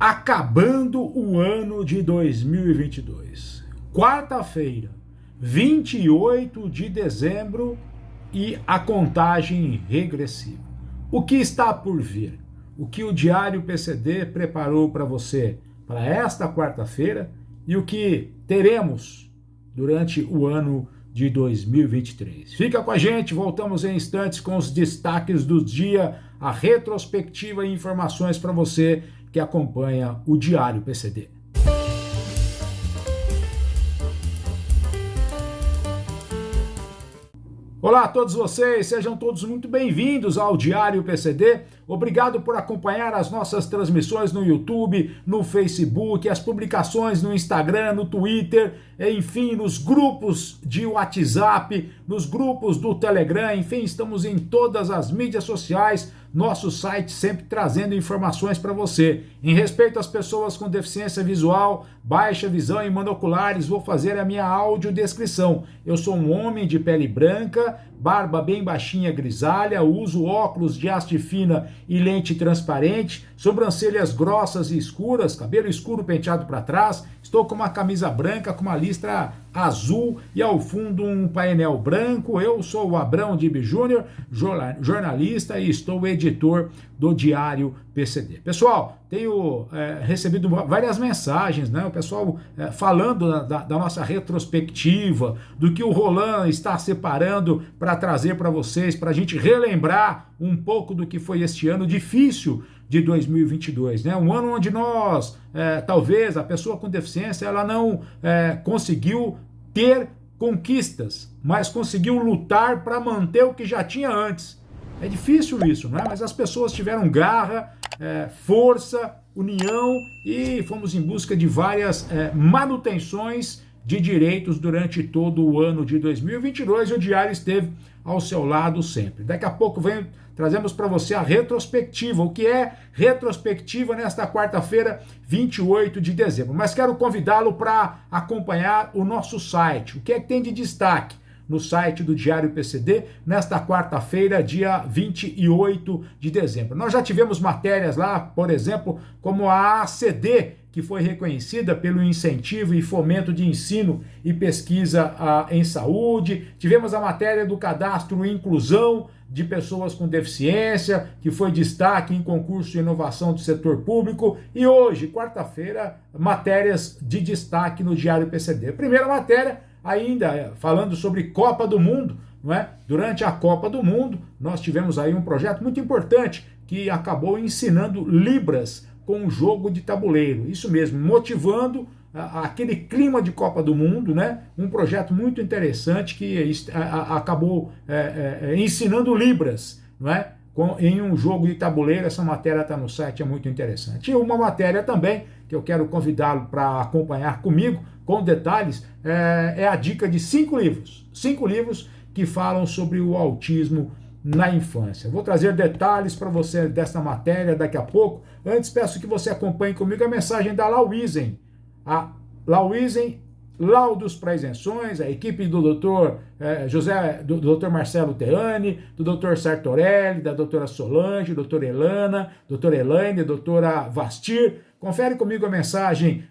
Acabando o ano de 2022. Quarta-feira, 28 de dezembro e a contagem regressiva. O que está por vir? O que o Diário PCD preparou para você para esta quarta-feira e o que teremos durante o ano de 2023. Fica com a gente, voltamos em instantes com os destaques do dia, a retrospectiva e informações para você que acompanha o Diário PCD. Olá a todos vocês, sejam todos muito bem-vindos ao Diário PCD. Obrigado por acompanhar as nossas transmissões no YouTube, no Facebook, as publicações no Instagram, no Twitter, enfim, nos grupos de WhatsApp, nos grupos do Telegram, enfim, estamos em todas as mídias sociais, nosso site sempre trazendo informações para você. Em respeito às pessoas com deficiência visual, baixa visão e monoculares, vou fazer a minha audiodescrição. Eu sou um homem de pele branca, barba bem baixinha grisalha, uso óculos de haste fina e lente transparente, sobrancelhas grossas e escuras, cabelo escuro penteado para trás, estou com uma camisa branca com uma listra azul e ao fundo um painel branco. Eu sou o Abrão Dib Júnior, jornalista e estou editor do Diário PCD. Pessoal, tenho recebido várias mensagens, né? O pessoal falando da nossa retrospectiva, do que o Roland está separando para trazer para vocês, para a gente relembrar um pouco do que foi este ano difícil de 2022, né? Um ano onde nós, talvez a pessoa com deficiência, ela não conseguiu ter conquistas, mas conseguiu lutar para manter o que já tinha antes. É difícil isso, né? Mas as pessoas tiveram garra, força, união e fomos em busca de várias manutenções de direitos durante todo o ano de 2022 e o Diário esteve ao seu lado sempre. Daqui a pouco trazemos para você a retrospectiva, o que é retrospectiva nesta quarta-feira, 28 de dezembro. Mas quero convidá-lo para acompanhar o nosso site. O que é que tem de destaque no site do Diário PCD nesta quarta-feira, dia 28 de dezembro? Nós já tivemos matérias lá, por exemplo, como a ACD, que foi reconhecida pelo incentivo e fomento de ensino e pesquisa em saúde. Tivemos a matéria do cadastro e inclusão de pessoas com deficiência, que foi destaque em concurso de inovação do setor público. E hoje, quarta-feira, matérias de destaque no Diário PCD. Primeira matéria, ainda falando sobre Copa do Mundo, não é? Durante a Copa do Mundo, nós tivemos aí um projeto muito importante que acabou ensinando Libras com um jogo de tabuleiro. Isso mesmo, motivando aquele clima de Copa do Mundo, né? Um projeto muito interessante que acabou ensinando Libras, não é? Em um jogo de tabuleiro. Essa matéria está no site, é muito interessante. E uma matéria também que eu quero convidá-lo para acompanhar comigo, com detalhes, é a dica de 5 livros. 5 livros que falam sobre o autismo na infância. Vou trazer detalhes para você dessa matéria daqui a pouco. Antes, peço que você acompanhe comigo a mensagem da Lauisen. A Lauisen, laudos para isenções, a equipe do doutor do doutor Marcelo Teani, do doutor Sartorelli, da doutora Solange, doutora Elana, doutora Elaine, doutora Vastir. Confere comigo a mensagem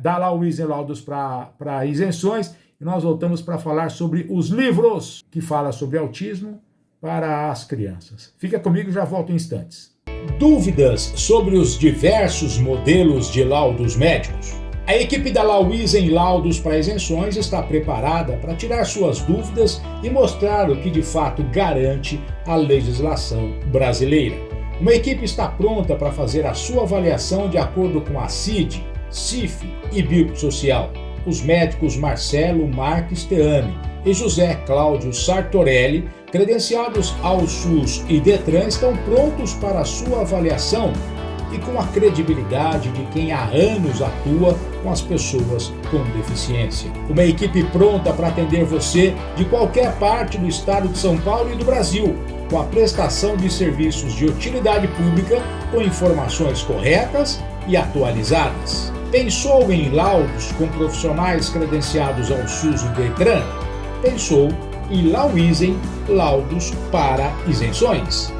da Lauisen, laudos para isenções, e nós voltamos para falar sobre os livros que falam sobre autismo para as crianças. Fica comigo, já volto em instantes. Dúvidas sobre os diversos modelos de laudos médicos? A equipe da Lauisen Laudos para Isenções está preparada para tirar suas dúvidas e mostrar o que de fato garante a legislação brasileira. Uma equipe está pronta para fazer a sua avaliação de acordo com a CID, CIF e BIP Social. Os médicos Marcelo Marques Teani e José Cláudio Sartorelli, credenciados ao SUS e Detran, estão prontos para a sua avaliação e com a credibilidade de quem há anos atua com as pessoas com deficiência. Uma equipe pronta para atender você de qualquer parte do estado de São Paulo e do Brasil, com a prestação de serviços de utilidade pública com informações corretas e atualizadas. Pensou em laudos com profissionais credenciados ao SUS e Detran? Pensou em Lauisen Laudos para Isenções.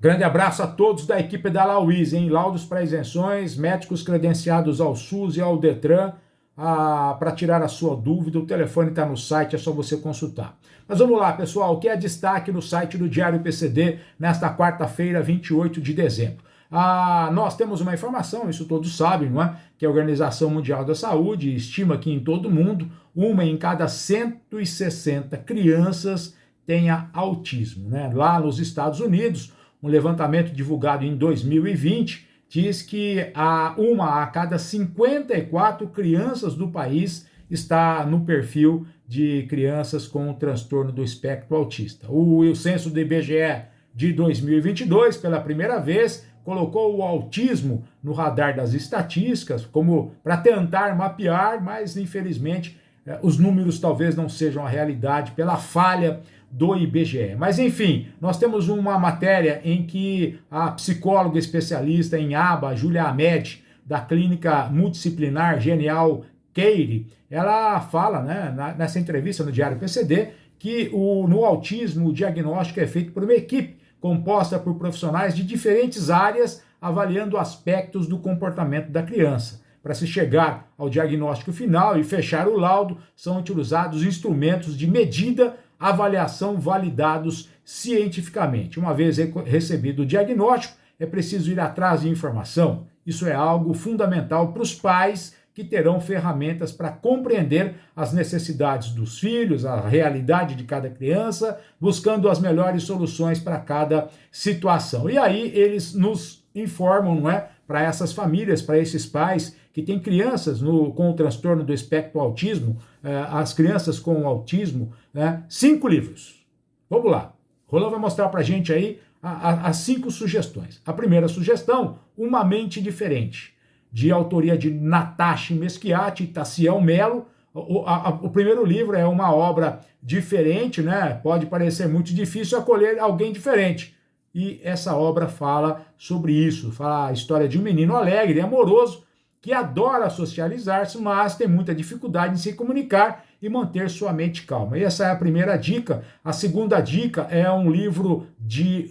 Grande abraço a todos da equipe da Lauís, hein? Laudos para isenções, médicos credenciados ao SUS e ao Detran, para tirar a sua dúvida. O telefone está no site, é só você consultar. Mas vamos lá, pessoal, o que é destaque no site do Diário PCD nesta quarta-feira, 28 de dezembro? Nós temos uma informação, isso todos sabem, não é? Que a Organização Mundial da Saúde estima que em todo o mundo, uma em cada 160 crianças tenha autismo, né? Lá nos Estados Unidos, um levantamento divulgado em 2020 diz que uma a cada 54 crianças do país está no perfil de crianças com transtorno do espectro autista. O censo do IBGE de 2022, pela primeira vez, colocou o autismo no radar das estatísticas, como para tentar mapear, mas infelizmente os números talvez não sejam a realidade pela falha do IBGE. Mas enfim, nós temos uma matéria em que a psicóloga especialista em aba, Júlia Ahmed, da clínica multidisciplinar Genial Keire, ela fala, né, nessa entrevista no Diário PCD, que no autismo o diagnóstico é feito por uma equipe composta por profissionais de diferentes áreas, avaliando aspectos do comportamento da criança. Para se chegar ao diagnóstico final e fechar o laudo, são utilizados instrumentos de medida, avaliação validados cientificamente. Uma vez recebido o diagnóstico, é preciso ir atrás de informação. Isso é algo fundamental para os pais, que terão ferramentas para compreender as necessidades dos filhos, a realidade de cada criança, buscando as melhores soluções para cada situação. E aí eles nos informam, não é, para essas famílias, para esses pais que têm crianças com o transtorno do espectro autismo, as crianças com autismo, 5 livros. Vamos lá. Roland vai mostrar para a gente aí as 5 sugestões. A primeira sugestão, Uma Mente Diferente, de autoria de Natasha Meschiati e Taciel Melo. O primeiro livro é uma obra diferente, né? Pode parecer muito difícil acolher alguém diferente. E essa obra fala sobre isso, fala a história de um menino alegre e amoroso que adora socializar-se, mas tem muita dificuldade em se comunicar e manter sua mente calma. E essa é a primeira dica. A segunda dica é um livro de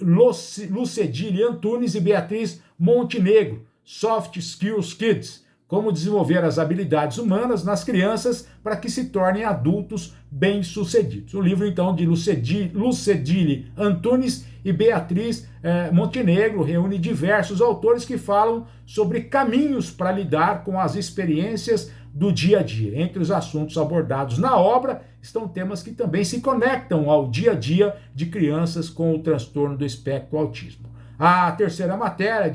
Lucedile Antunes e Beatriz Montenegro, Soft Skills Kids, como desenvolver as habilidades humanas nas crianças para que se tornem adultos bem-sucedidos. O livro, então, de Lucedile Antunes e Beatriz Montenegro reúne diversos autores que falam sobre caminhos para lidar com as experiências do dia a dia. Entre os assuntos abordados na obra estão temas que também se conectam ao dia a dia de crianças com o transtorno do espectro autismo. A terceira matéria,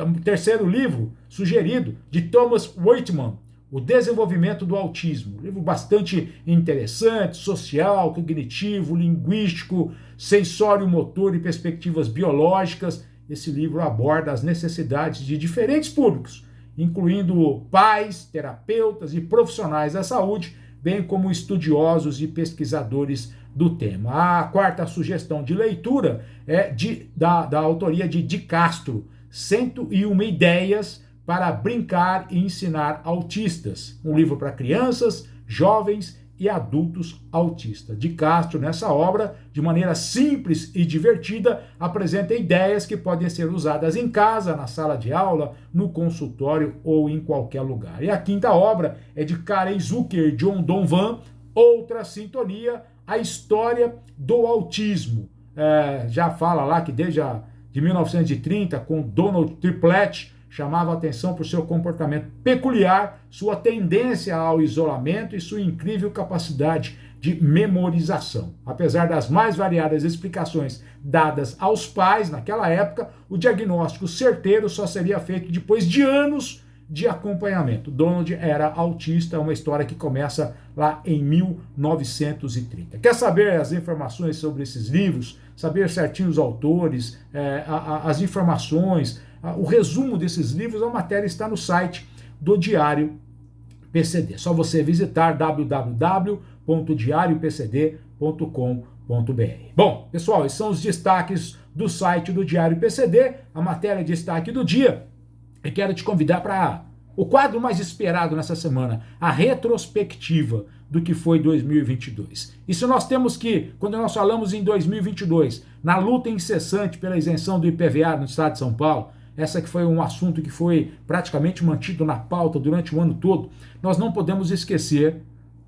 o terceiro livro sugerido, de Thomas Waitman, O Desenvolvimento do Autismo. Um livro bastante interessante, social, cognitivo, linguístico, sensório-motor e perspectivas biológicas. Esse livro aborda as necessidades de diferentes públicos, incluindo pais, terapeutas e profissionais da saúde, bem como estudiosos e pesquisadores do tema. A quarta sugestão de leitura é da autoria de Di Castro, 101 Ideias para Brincar e Ensinar Autistas, um livro para crianças, jovens e adultos autistas. Di Castro, nessa obra, de maneira simples e divertida, apresenta ideias que podem ser usadas em casa, na sala de aula, no consultório ou em qualquer lugar. E a quinta obra é de Karen Zucker e John Donvan, Outra Sintonia, A História do Autismo. Já fala lá que desde de 1930, com Donald Triplett, chamava a atenção por seu comportamento peculiar, sua tendência ao isolamento e sua incrível capacidade de memorização. Apesar das mais variadas explicações dadas aos pais naquela época, o diagnóstico certeiro só seria feito depois de anos de acompanhamento. Donald era autista, uma história que começa lá em 1930. Quer saber as informações sobre esses livros? Saber certinho os autores, as informações, o resumo desses livros? A matéria está no site do Diário PCD. É só você visitar www.diariopcd.com.br. Bom, pessoal, esses são os destaques do site do Diário PCD, a matéria de destaque do dia. E quero te convidar para o quadro mais esperado nessa semana, a retrospectiva do que foi 2022. E se nós temos que, quando nós falamos em 2022, na luta incessante pela isenção do IPVA no estado de São Paulo, essa que foi um assunto que foi praticamente mantido na pauta durante o ano todo, nós não podemos esquecer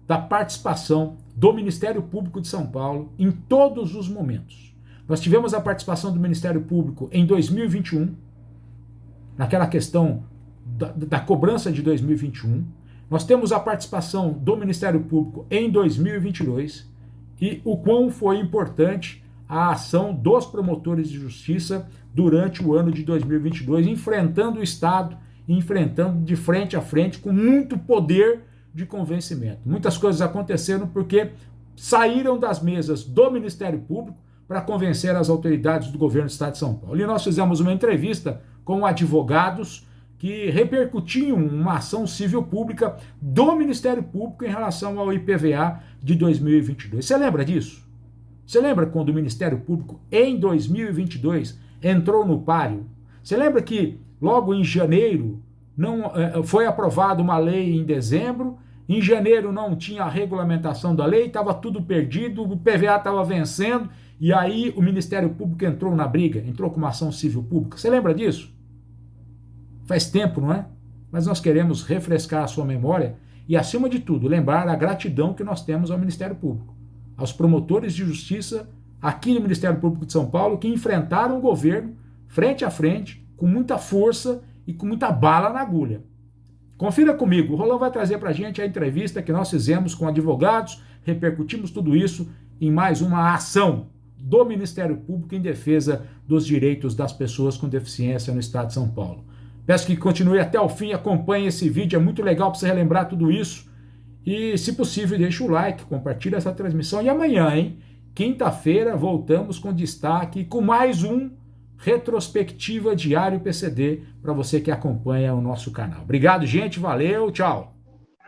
da participação do Ministério Público de São Paulo em todos os momentos. Nós tivemos a participação do Ministério Público em 2021, naquela questão da cobrança de 2021, nós temos a participação do Ministério Público em 2022 e o quão foi importante a ação dos promotores de justiça durante o ano de 2022, enfrentando o Estado, enfrentando de frente a frente com muito poder de convencimento. Muitas coisas aconteceram porque saíram das mesas do Ministério Público para convencer as autoridades do governo do Estado de São Paulo. E nós fizemos uma entrevista com advogados que repercutiam uma ação civil pública do Ministério Público em relação ao IPVA de 2022. Você lembra disso? Você lembra quando o Ministério Público, em 2022, entrou no páreo? Você lembra que logo em janeiro foi aprovada uma lei em dezembro, em janeiro não tinha a regulamentação da lei, estava tudo perdido, o IPVA estava vencendo, e aí o Ministério Público entrou na briga, entrou com uma ação civil pública. Você lembra disso? Faz tempo, não é? Mas nós queremos refrescar a sua memória e, acima de tudo, lembrar a gratidão que nós temos ao Ministério Público, aos promotores de justiça aqui no Ministério Público de São Paulo, que enfrentaram o governo frente a frente, com muita força e com muita bala na agulha. Confira comigo, o Rolão vai trazer para a gente a entrevista que nós fizemos com advogados, repercutimos tudo isso em mais uma ação do Ministério Público em defesa dos direitos das pessoas com deficiência no Estado de São Paulo. Peço que continue até o fim, acompanhe esse vídeo, é muito legal para você relembrar tudo isso. E, se possível, deixa o like, compartilha essa transmissão. E amanhã, quinta-feira, voltamos com destaque, com mais um Retrospectiva Diário PCD, para você que acompanha o nosso canal. Obrigado, gente, valeu, tchau.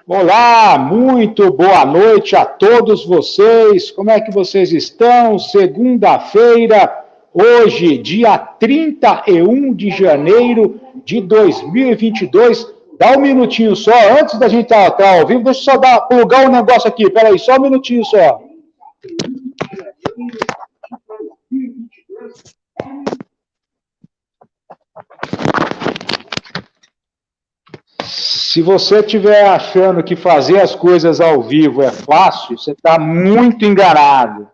Olá, muito boa noite a todos vocês. Como é que vocês estão? Segunda-feira, hoje, dia 31 de janeiro de 2022. Dá um minutinho só, antes da gente estar ao vivo, deixa eu só plugar um negócio aqui. Peraí, só um minutinho só. Se você estiver achando que fazer as coisas ao vivo é fácil, você está muito enganado.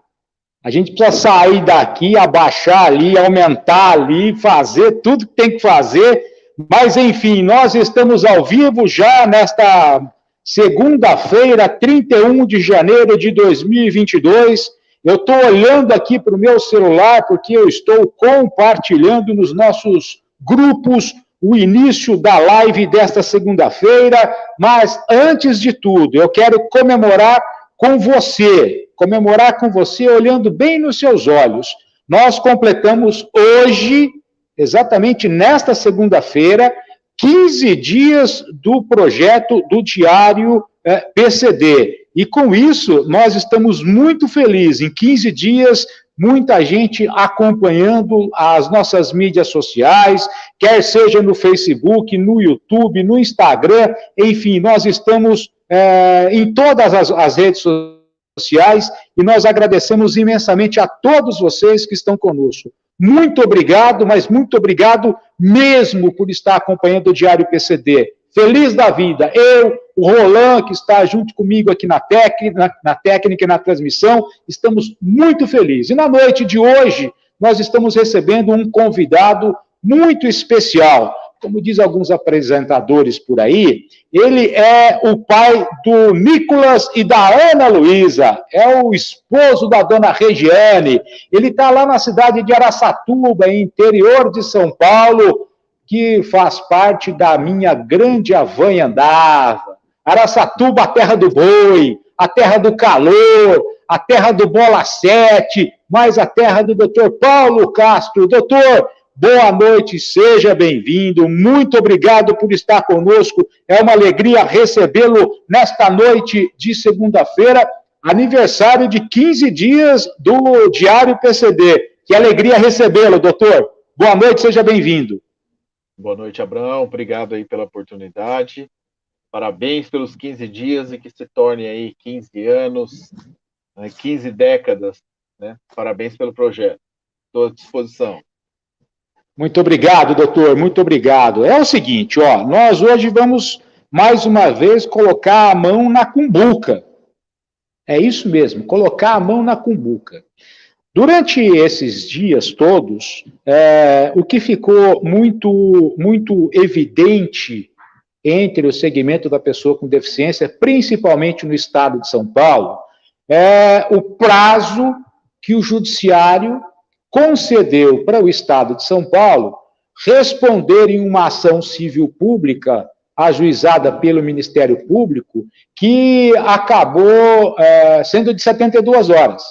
A gente precisa sair daqui, abaixar ali, aumentar ali, fazer tudo que tem que fazer. Mas, enfim, nós estamos ao vivo já nesta segunda-feira, 31 de janeiro de 2022. Eu estou olhando aqui para o meu celular porque eu estou compartilhando nos nossos grupos o início da live desta segunda-feira, mas antes de tudo, eu quero comemorar com você olhando bem nos seus olhos. Nós completamos hoje, exatamente nesta segunda-feira, 15 dias do projeto do Diário PCD. E com isso, nós estamos muito felizes. Em 15 dias, muita gente acompanhando as nossas mídias sociais, quer seja no Facebook, no YouTube, no Instagram, enfim, nós estamos em todas as redes sociais e nós agradecemos imensamente a todos vocês que estão conosco. Muito obrigado, mas muito obrigado mesmo por estar acompanhando o Diário PCD. Feliz da vida. Eu, o Roland, que está junto comigo aqui na técnica e na transmissão, estamos muito felizes. E na noite de hoje, nós estamos recebendo um convidado muito especial. Como diz alguns apresentadores por aí, ele é o pai do Nicolas e da Ana Luísa, é o esposo da dona Regiane. Ele está lá na cidade de Araçatuba, interior de São Paulo, que faz parte da minha grande Avanhandava. Araçatuba, a terra do boi, a terra do calor, a terra do bola 7, mais a terra do doutor Paulo Castro. Doutor, boa noite, seja bem-vindo, muito obrigado por estar conosco, é uma alegria recebê-lo nesta noite de segunda-feira, aniversário de 15 dias do Diário PCD. Que alegria recebê-lo, doutor. Boa noite, seja bem-vindo. Boa noite, Abraão, obrigado aí pela oportunidade. Parabéns pelos 15 dias e que se torne aí 15 anos, 15 décadas, né? Parabéns pelo projeto. Estou à disposição. Muito obrigado, doutor, muito obrigado. É o seguinte, ó, nós hoje vamos, mais uma vez, colocar a mão na cumbuca. É isso mesmo, colocar a mão na cumbuca. Durante esses dias todos, o que ficou muito evidente entre o segmento da pessoa com deficiência, principalmente no estado de São Paulo, é o prazo que o judiciário concedeu para o estado de São Paulo responder em uma ação civil pública ajuizada pelo Ministério Público, que acabou sendo de 72 horas.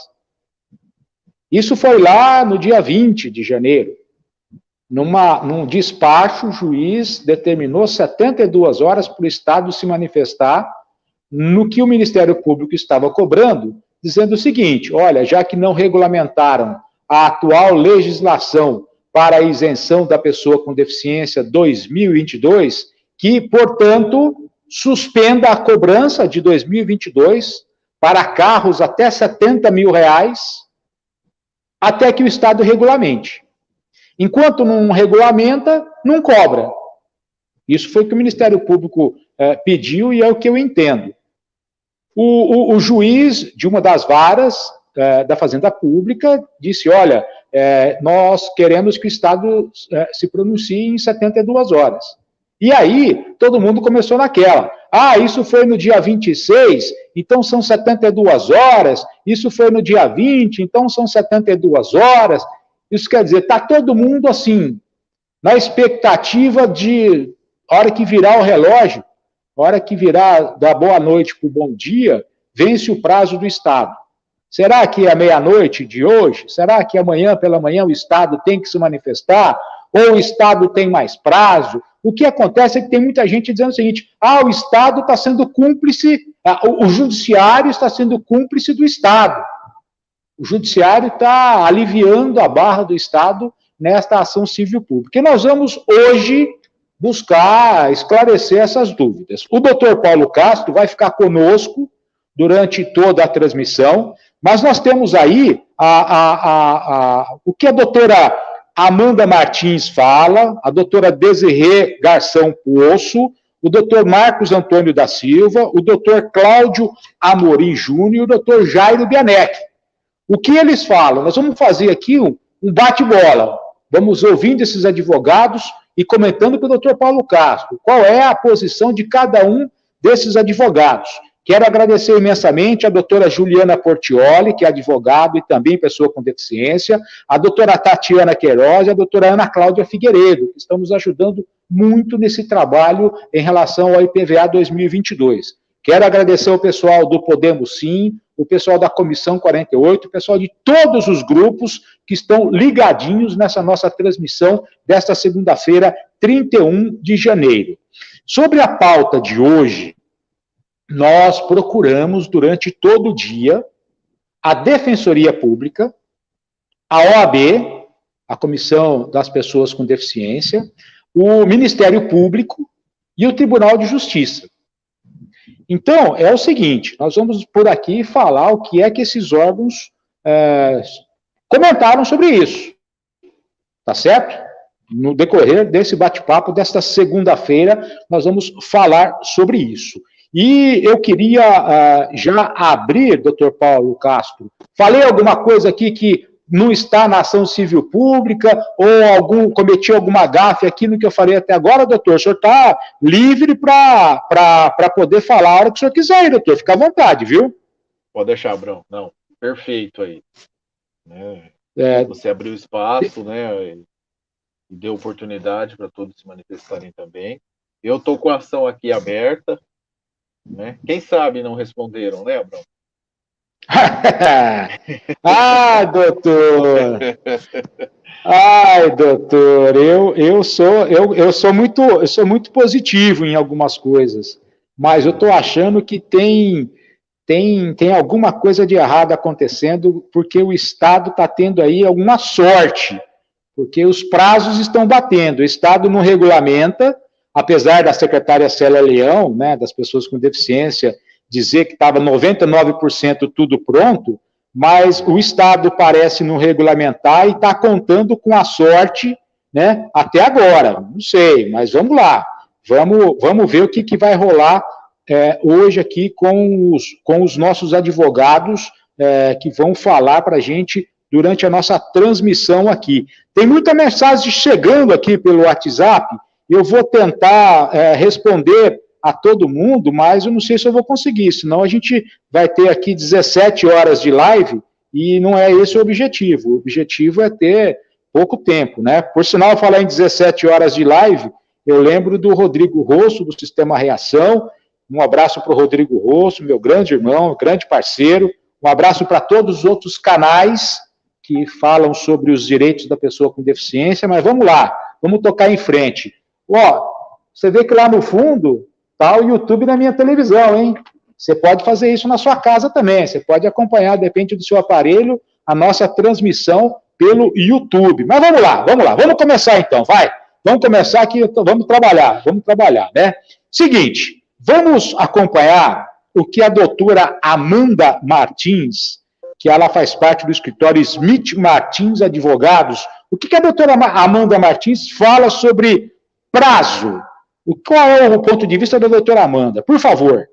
Isso foi lá no dia 20 de janeiro. Num despacho, o juiz determinou 72 horas para o Estado se manifestar no que o Ministério Público estava cobrando, dizendo o seguinte: olha, já que não regulamentaram a atual legislação para a isenção da pessoa com deficiência 2022, que, portanto, suspenda a cobrança de 2022 para carros até R$70 mil, até que o Estado regulamente. Enquanto não regulamenta, não cobra. Isso foi o que o Ministério Público pediu e é o que eu entendo. O juiz de uma das varas da Fazenda Pública disse, olha, nós queremos que o Estado se pronuncie em 72 horas. E aí, todo mundo começou naquela. Ah, isso foi no dia 26, então são 72 horas. Isso foi no dia 20, então são 72 horas. Isso quer dizer, está todo mundo assim, na expectativa de, a hora que virar o relógio, a hora que virar da boa noite para o bom dia, vence o prazo do Estado. Será que é meia-noite de hoje? Será que amanhã pela manhã o Estado tem que se manifestar? Ou o Estado tem mais prazo? O que acontece é que tem muita gente dizendo o seguinte, o Estado está sendo cúmplice, o Judiciário está sendo cúmplice do Estado. O Judiciário está aliviando a barra do Estado nesta ação civil pública. E nós vamos hoje buscar esclarecer essas dúvidas. O doutor Paulo Castro vai ficar conosco durante toda a transmissão, mas nós temos aí o que a doutora Amanda Martins fala, a doutora Desirê Garção Poço, o doutor Marcos Antônio da Silva, o doutor Cláudio Amorim Júnior e o doutor Jairo Bianec. O que eles falam? Nós vamos fazer aqui um bate-bola. Vamos ouvindo esses advogados e comentando com o doutor Paulo Castro qual é a posição de cada um desses advogados. Quero agradecer imensamente a doutora Juliana Portioli, que é advogado e também pessoa com deficiência, a doutora Tatiana Queiroz e a doutora Ana Cláudia Figueiredo, que estão nos ajudando muito nesse trabalho em relação ao IPVA 2022. Quero agradecer ao pessoal do Podemos Sim, o pessoal da Comissão 48, o pessoal de todos os grupos que estão ligadinhos nessa nossa transmissão desta segunda-feira, 31 de janeiro. Sobre a pauta de hoje, nós procuramos durante todo o dia a Defensoria Pública, a OAB, a Comissão das Pessoas com Deficiência, o Ministério Público e o Tribunal de Justiça. Então, é o seguinte, nós vamos por aqui falar o que é que esses órgãos comentaram sobre isso, tá certo? No decorrer desse bate-papo, desta segunda-feira, nós vamos falar sobre isso. E eu queria já abrir, doutor Paulo Castro, falei alguma coisa aqui que não está na ação civil pública, ou cometi alguma gafe aqui no que eu falei até agora, doutor? O senhor está livre para poder falar a hora que o senhor quiser, doutor, fica à vontade, viu? Pode deixar, Abrão. Não, perfeito aí. Você abriu espaço, né, e deu oportunidade para todos se manifestarem também. Eu estou com a ação aqui aberta, né? Quem sabe não responderam, né, Abrão? Doutor! Ai, doutor, eu sou muito positivo em algumas coisas, mas eu estou achando que tem alguma coisa de errado acontecendo, porque o Estado está tendo aí alguma sorte, porque os prazos estão batendo, o Estado não regulamenta, apesar da secretária Célia Leão, né, das pessoas com deficiência, dizer que estava 99% tudo pronto, mas o Estado parece não regulamentar e está contando com a sorte, né, até agora, não sei, mas vamos lá, vamos ver o que vai rolar hoje aqui com os nossos advogados que vão falar para a gente durante a nossa transmissão aqui. Tem muita mensagem chegando aqui pelo WhatsApp, eu vou tentar responder a todo mundo, mas eu não sei se eu vou conseguir, senão a gente vai ter aqui 17 horas de live e não é esse o objetivo. O objetivo é ter pouco tempo, né? Por sinal, falar em 17 horas de live, eu lembro do Rodrigo Rosso, do Sistema Reação. Um abraço para o Rodrigo Rosso, meu grande irmão, grande parceiro. Um abraço para todos os outros canais que falam sobre os direitos da pessoa com deficiência, mas vamos lá, vamos tocar em frente. Ó, você vê que lá no fundo está o YouTube na minha televisão, hein? Você pode fazer isso na sua casa também, você pode acompanhar, depende do seu aparelho, a nossa transmissão pelo YouTube. Mas vamos lá, vamos começar então, vai. Vamos começar aqui, vamos trabalhar, né? Seguinte, vamos acompanhar o que a doutora Amanda Martins, que ela faz parte do escritório Smith Martins Advogados, o que a doutora Amanda Martins fala sobre prazo. Qual é o ponto de vista da doutora Amanda? Por favor.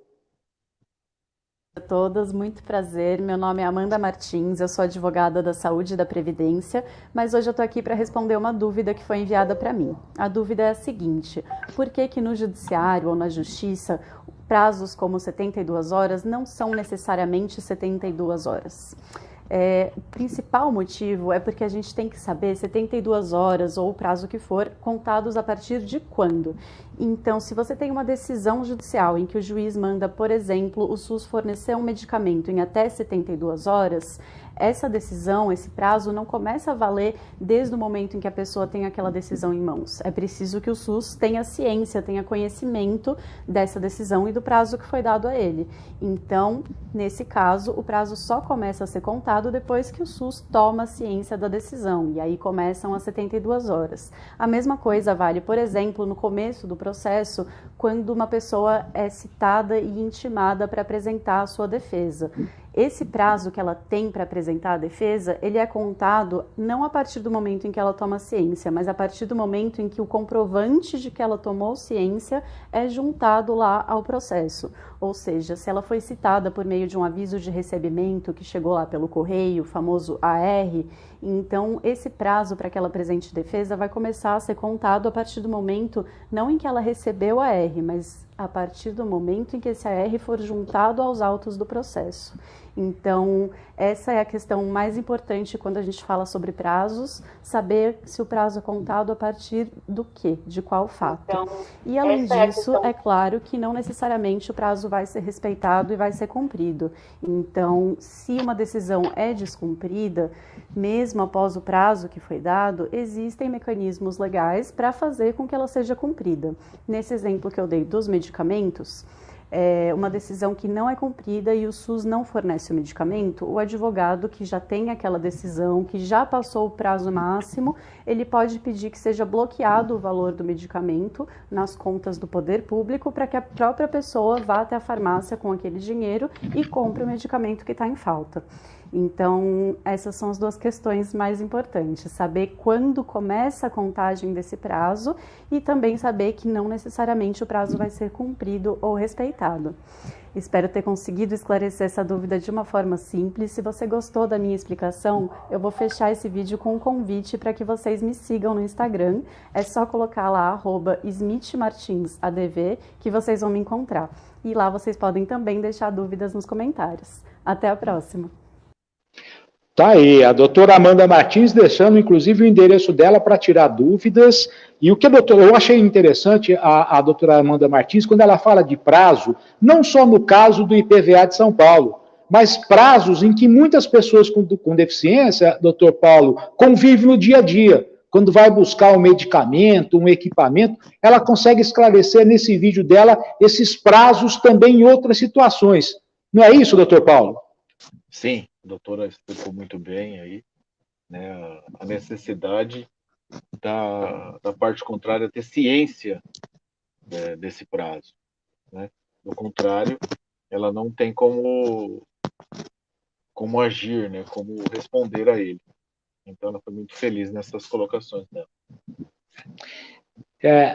A todas, muito prazer. Meu nome é Amanda Martins, eu sou advogada da Saúde e da Previdência, mas hoje eu estou aqui para responder uma dúvida que foi enviada para mim. A dúvida é a seguinte: por que no judiciário ou na justiça prazos como 72 horas não são necessariamente 72 horas? O principal motivo é porque a gente tem que saber 72 horas ou o prazo que for, contados a partir de quando. Então, se você tem uma decisão judicial em que o juiz manda, por exemplo, o SUS fornecer um medicamento em até 72 horas, essa decisão, esse prazo, não começa a valer desde o momento em que a pessoa tem aquela decisão em mãos. É preciso que o SUS tenha ciência, tenha conhecimento dessa decisão e do prazo que foi dado a ele. Então, nesse caso, o prazo só começa a ser contado depois que o SUS toma ciência da decisão, e aí começam as 72 horas. A mesma coisa vale, por exemplo, no começo do processo, quando uma pessoa é citada e intimada para apresentar a sua defesa. Esse prazo que ela tem para apresentar a defesa, ele é contado não a partir do momento em que ela toma ciência, mas a partir do momento em que o comprovante de que ela tomou ciência é juntado lá ao processo. Ou seja, se ela foi citada por meio de um aviso de recebimento que chegou lá pelo correio, o famoso AR, então esse prazo para que ela apresente defesa vai começar a ser contado a partir do momento, não em que ela recebeu o AR, mas a partir do momento em que esse AR for juntado aos autos do processo. Então, essa é a questão mais importante quando a gente fala sobre prazos, saber se o prazo é contado a partir do quê, de qual fato. Então, e além disso, é claro que não necessariamente o prazo vai ser respeitado e vai ser cumprido. Então, se uma decisão é descumprida, mesmo após o prazo que foi dado, existem mecanismos legais para fazer com que ela seja cumprida. Nesse exemplo que eu dei dos medicamentos, uma decisão que não é cumprida e o SUS não fornece o medicamento, o advogado que já tem aquela decisão, que já passou o prazo máximo, ele pode pedir que seja bloqueado o valor do medicamento nas contas do poder público para que a própria pessoa vá até a farmácia com aquele dinheiro e compre o medicamento que está em falta. Então, essas são as duas questões mais importantes, saber quando começa a contagem desse prazo e também saber que não necessariamente o prazo vai ser cumprido ou respeitado. Espero ter conseguido esclarecer essa dúvida de uma forma simples. Se você gostou da minha explicação, eu vou fechar esse vídeo com um convite para que vocês me sigam no Instagram. É só colocar lá @smithmartinsadv que vocês vão me encontrar. E lá vocês podem também deixar dúvidas nos comentários. Até a próxima! Tá aí, a doutora Amanda Martins deixando, inclusive, o endereço dela para tirar dúvidas. E o que eu achei interessante, a doutora Amanda Martins, quando ela fala de prazo, não só no caso do IPVA de São Paulo, mas prazos em que muitas pessoas com deficiência, doutor Paulo, convivem no dia a dia. Quando vai buscar um medicamento, um equipamento, ela consegue esclarecer nesse vídeo dela esses prazos também em outras situações. Não é isso, doutor Paulo? Sim, a doutora explicou muito bem aí, né, a necessidade da parte contrária ter ciência desse prazo, né? Do contrário, ela não tem como agir, né? Como responder a ele. Então, ela foi muito feliz nessas colocações dela.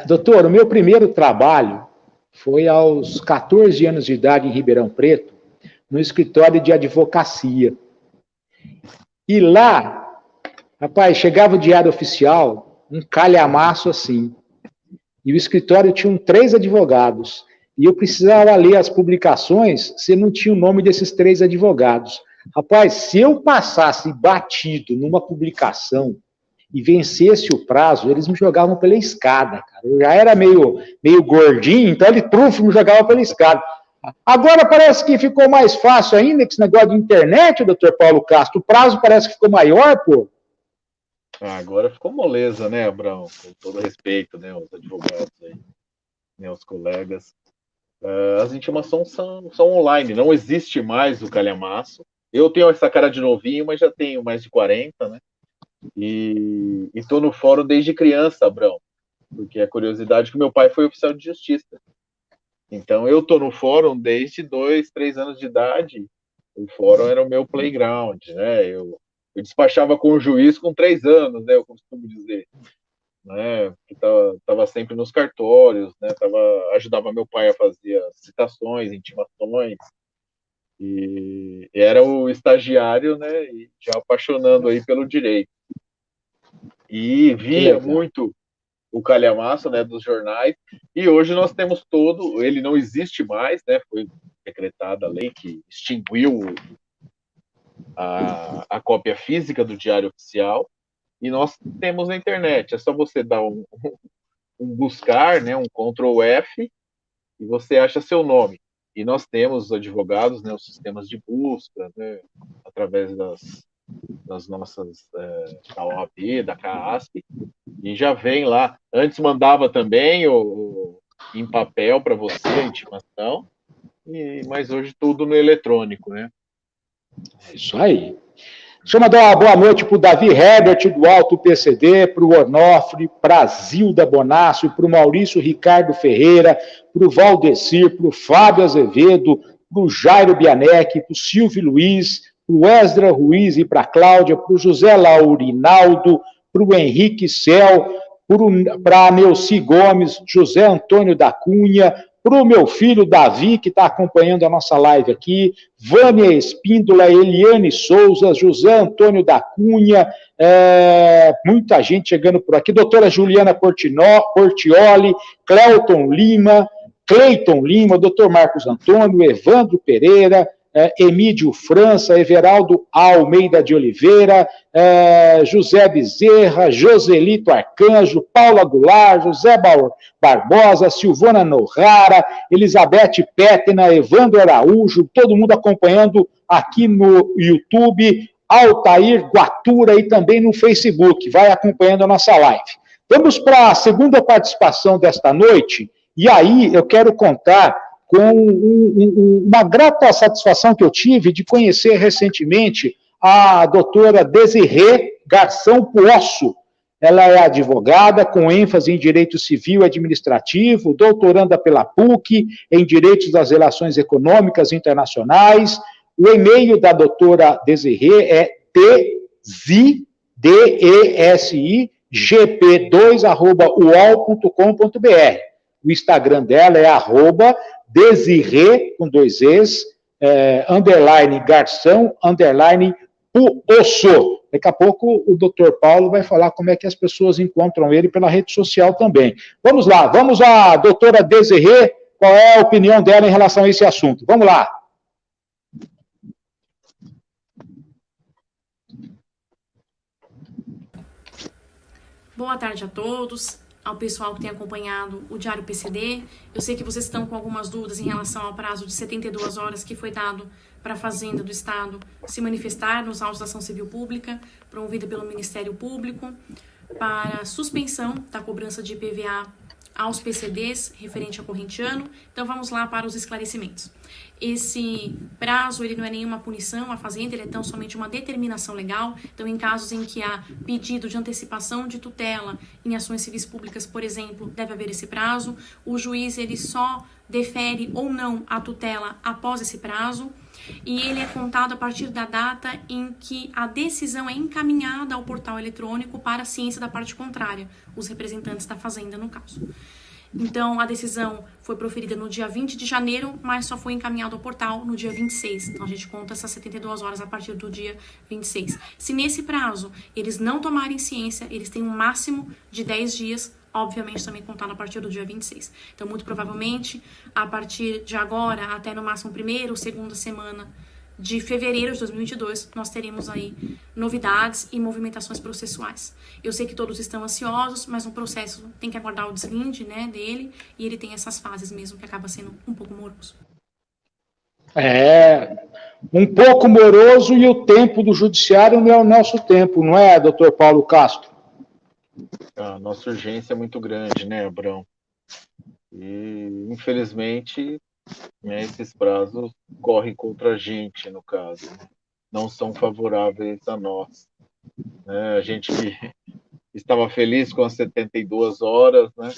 Doutor, o meu primeiro trabalho foi aos 14 anos de idade em Ribeirão Preto, no escritório de advocacia. E lá, rapaz, chegava o diário oficial, um calhamaço assim. E o escritório tinha 3 advogados. E eu precisava ler as publicações se não tinha o nome desses 3 advogados. Rapaz, se eu passasse batido numa publicação e vencesse o prazo, eles me jogavam pela escada, cara. Eu já era meio gordinho, então ele me jogava pela escada. Agora parece que ficou mais fácil ainda, que esse negócio de internet, doutor Paulo Castro, o prazo parece que ficou maior, pô. Agora ficou moleza, né, Abrão? Com todo respeito, né, os advogados aí, né, os colegas. As intimações são online, não existe mais o calhamaço. Eu tenho essa cara de novinho, mas já tenho mais de 40, né? E estou no fórum desde criança, Abrão, porque a curiosidade é que meu pai foi oficial de justiça. Então eu estou no fórum desde 2, 3 anos de idade. O fórum era o meu playground, né? Eu despachava com o juiz com 3 anos, né? Eu costumo dizer, né? Que tava sempre nos cartórios, né? Ajudava meu pai a fazer as citações, intimações. E era o estagiário, né? E já apaixonando aí pelo direito. E via muito o calhamaço, né, dos jornais, e hoje nós temos ele não existe mais, né, foi decretada a lei que extinguiu a cópia física do Diário Oficial, e nós temos na internet, é só você dar um buscar, né, um Ctrl F, e você acha seu nome. E nós temos os advogados, né, os sistemas de busca, né, através das nossas, da OAB, da CAASP, e já vem lá. Antes mandava também em papel para você a intimação, mas hoje tudo no eletrônico, né? É isso aí. Deixa eu mandar uma boa noite para o Davi Herbert, do Alto PCD, para o Onofre, para a Zilda Bonassi, para o Maurício Ricardo Ferreira, para o Valdecir, para o Fábio Azevedo, para o Jairo Bianec, para o Silvio Luiz, para o Esdra Ruiz e para a Cláudia, para o José Laurinaldo, para o Henrique Cel, para a Neuci Gomes, José Antônio da Cunha, para o meu filho Davi, que está acompanhando a nossa live aqui, Vânia Espíndola, Eliane Souza, José Antônio da Cunha, muita gente chegando por aqui, doutora Juliana Portioli, Cleuton Lima, Cleiton Lima, doutor Marcos Antônio, Evandro Pereira, Emídio França, Everaldo Almeida de Oliveira, José Bezerra, Joselito Arcanjo, Paula Goulart, José Barbosa, Silvana Nohara, Elizabeth Pétena, Evandro Araújo, todo mundo acompanhando aqui no YouTube, Altair Guatura e também no Facebook, vai acompanhando a nossa live. Vamos para a segunda participação desta noite, e aí eu quero contar com uma grata satisfação que eu tive de conhecer recentemente a doutora Desirê Garção Poço. Ela é advogada com ênfase em Direito Civil e Administrativo, doutoranda pela PUC em Direitos das Relações Econômicas Internacionais. O e-mail da doutora Desirê é desigp2@uol.com.br. O Instagram dela é @Desirê, com 2 Es, underline Garção, underline Poço. Daqui a pouco o doutor Paulo vai falar como é que as pessoas encontram ele pela rede social também. Vamos lá, vamos à doutora Desirê, qual é a opinião dela em relação a esse assunto. Vamos lá. Boa tarde a todos, ao pessoal que tem acompanhado o Diário PCD. Eu sei que vocês estão com algumas dúvidas em relação ao prazo de 72 horas que foi dado para a Fazenda do Estado se manifestar nos autos da ação civil pública, promovida pelo Ministério Público, para suspensão da cobrança de IPVA aos PCDs referente ao corrente ano. Então vamos lá para os esclarecimentos. Esse prazo, ele não é nenhuma punição à Fazenda, ele é tão somente uma determinação legal. Então, em casos em que há pedido de antecipação de tutela em ações civis públicas, por exemplo, deve haver esse prazo. O juiz, ele só defere ou não a tutela após esse prazo. E ele é contado a partir da data em que a decisão é encaminhada ao portal eletrônico para a ciência da parte contrária, os representantes da Fazenda, no caso. Então, a decisão foi proferida no dia 20 de janeiro, mas só foi encaminhado ao portal no dia 26. Então, a gente conta essas 72 horas a partir do dia 26. Se nesse prazo eles não tomarem ciência, eles têm um máximo de 10 dias, obviamente também contado a partir do dia 26. Então, muito provavelmente, a partir de agora, até no máximo primeira ou segunda semana de fevereiro de 2022, nós teremos aí novidades e movimentações processuais. Eu sei que todos estão ansiosos, mas o processo tem que aguardar o deslinde, né, dele, e ele tem essas fases mesmo, que acaba sendo um pouco moroso. Um pouco moroso, e o tempo do judiciário não é o nosso tempo, não é, doutor Paulo Castro? A nossa urgência é muito grande, né, Abrão? E, infelizmente, né, esses prazos correm contra a gente, no caso. Não são favoráveis a nós. A gente que estava feliz com as 72 horas, né?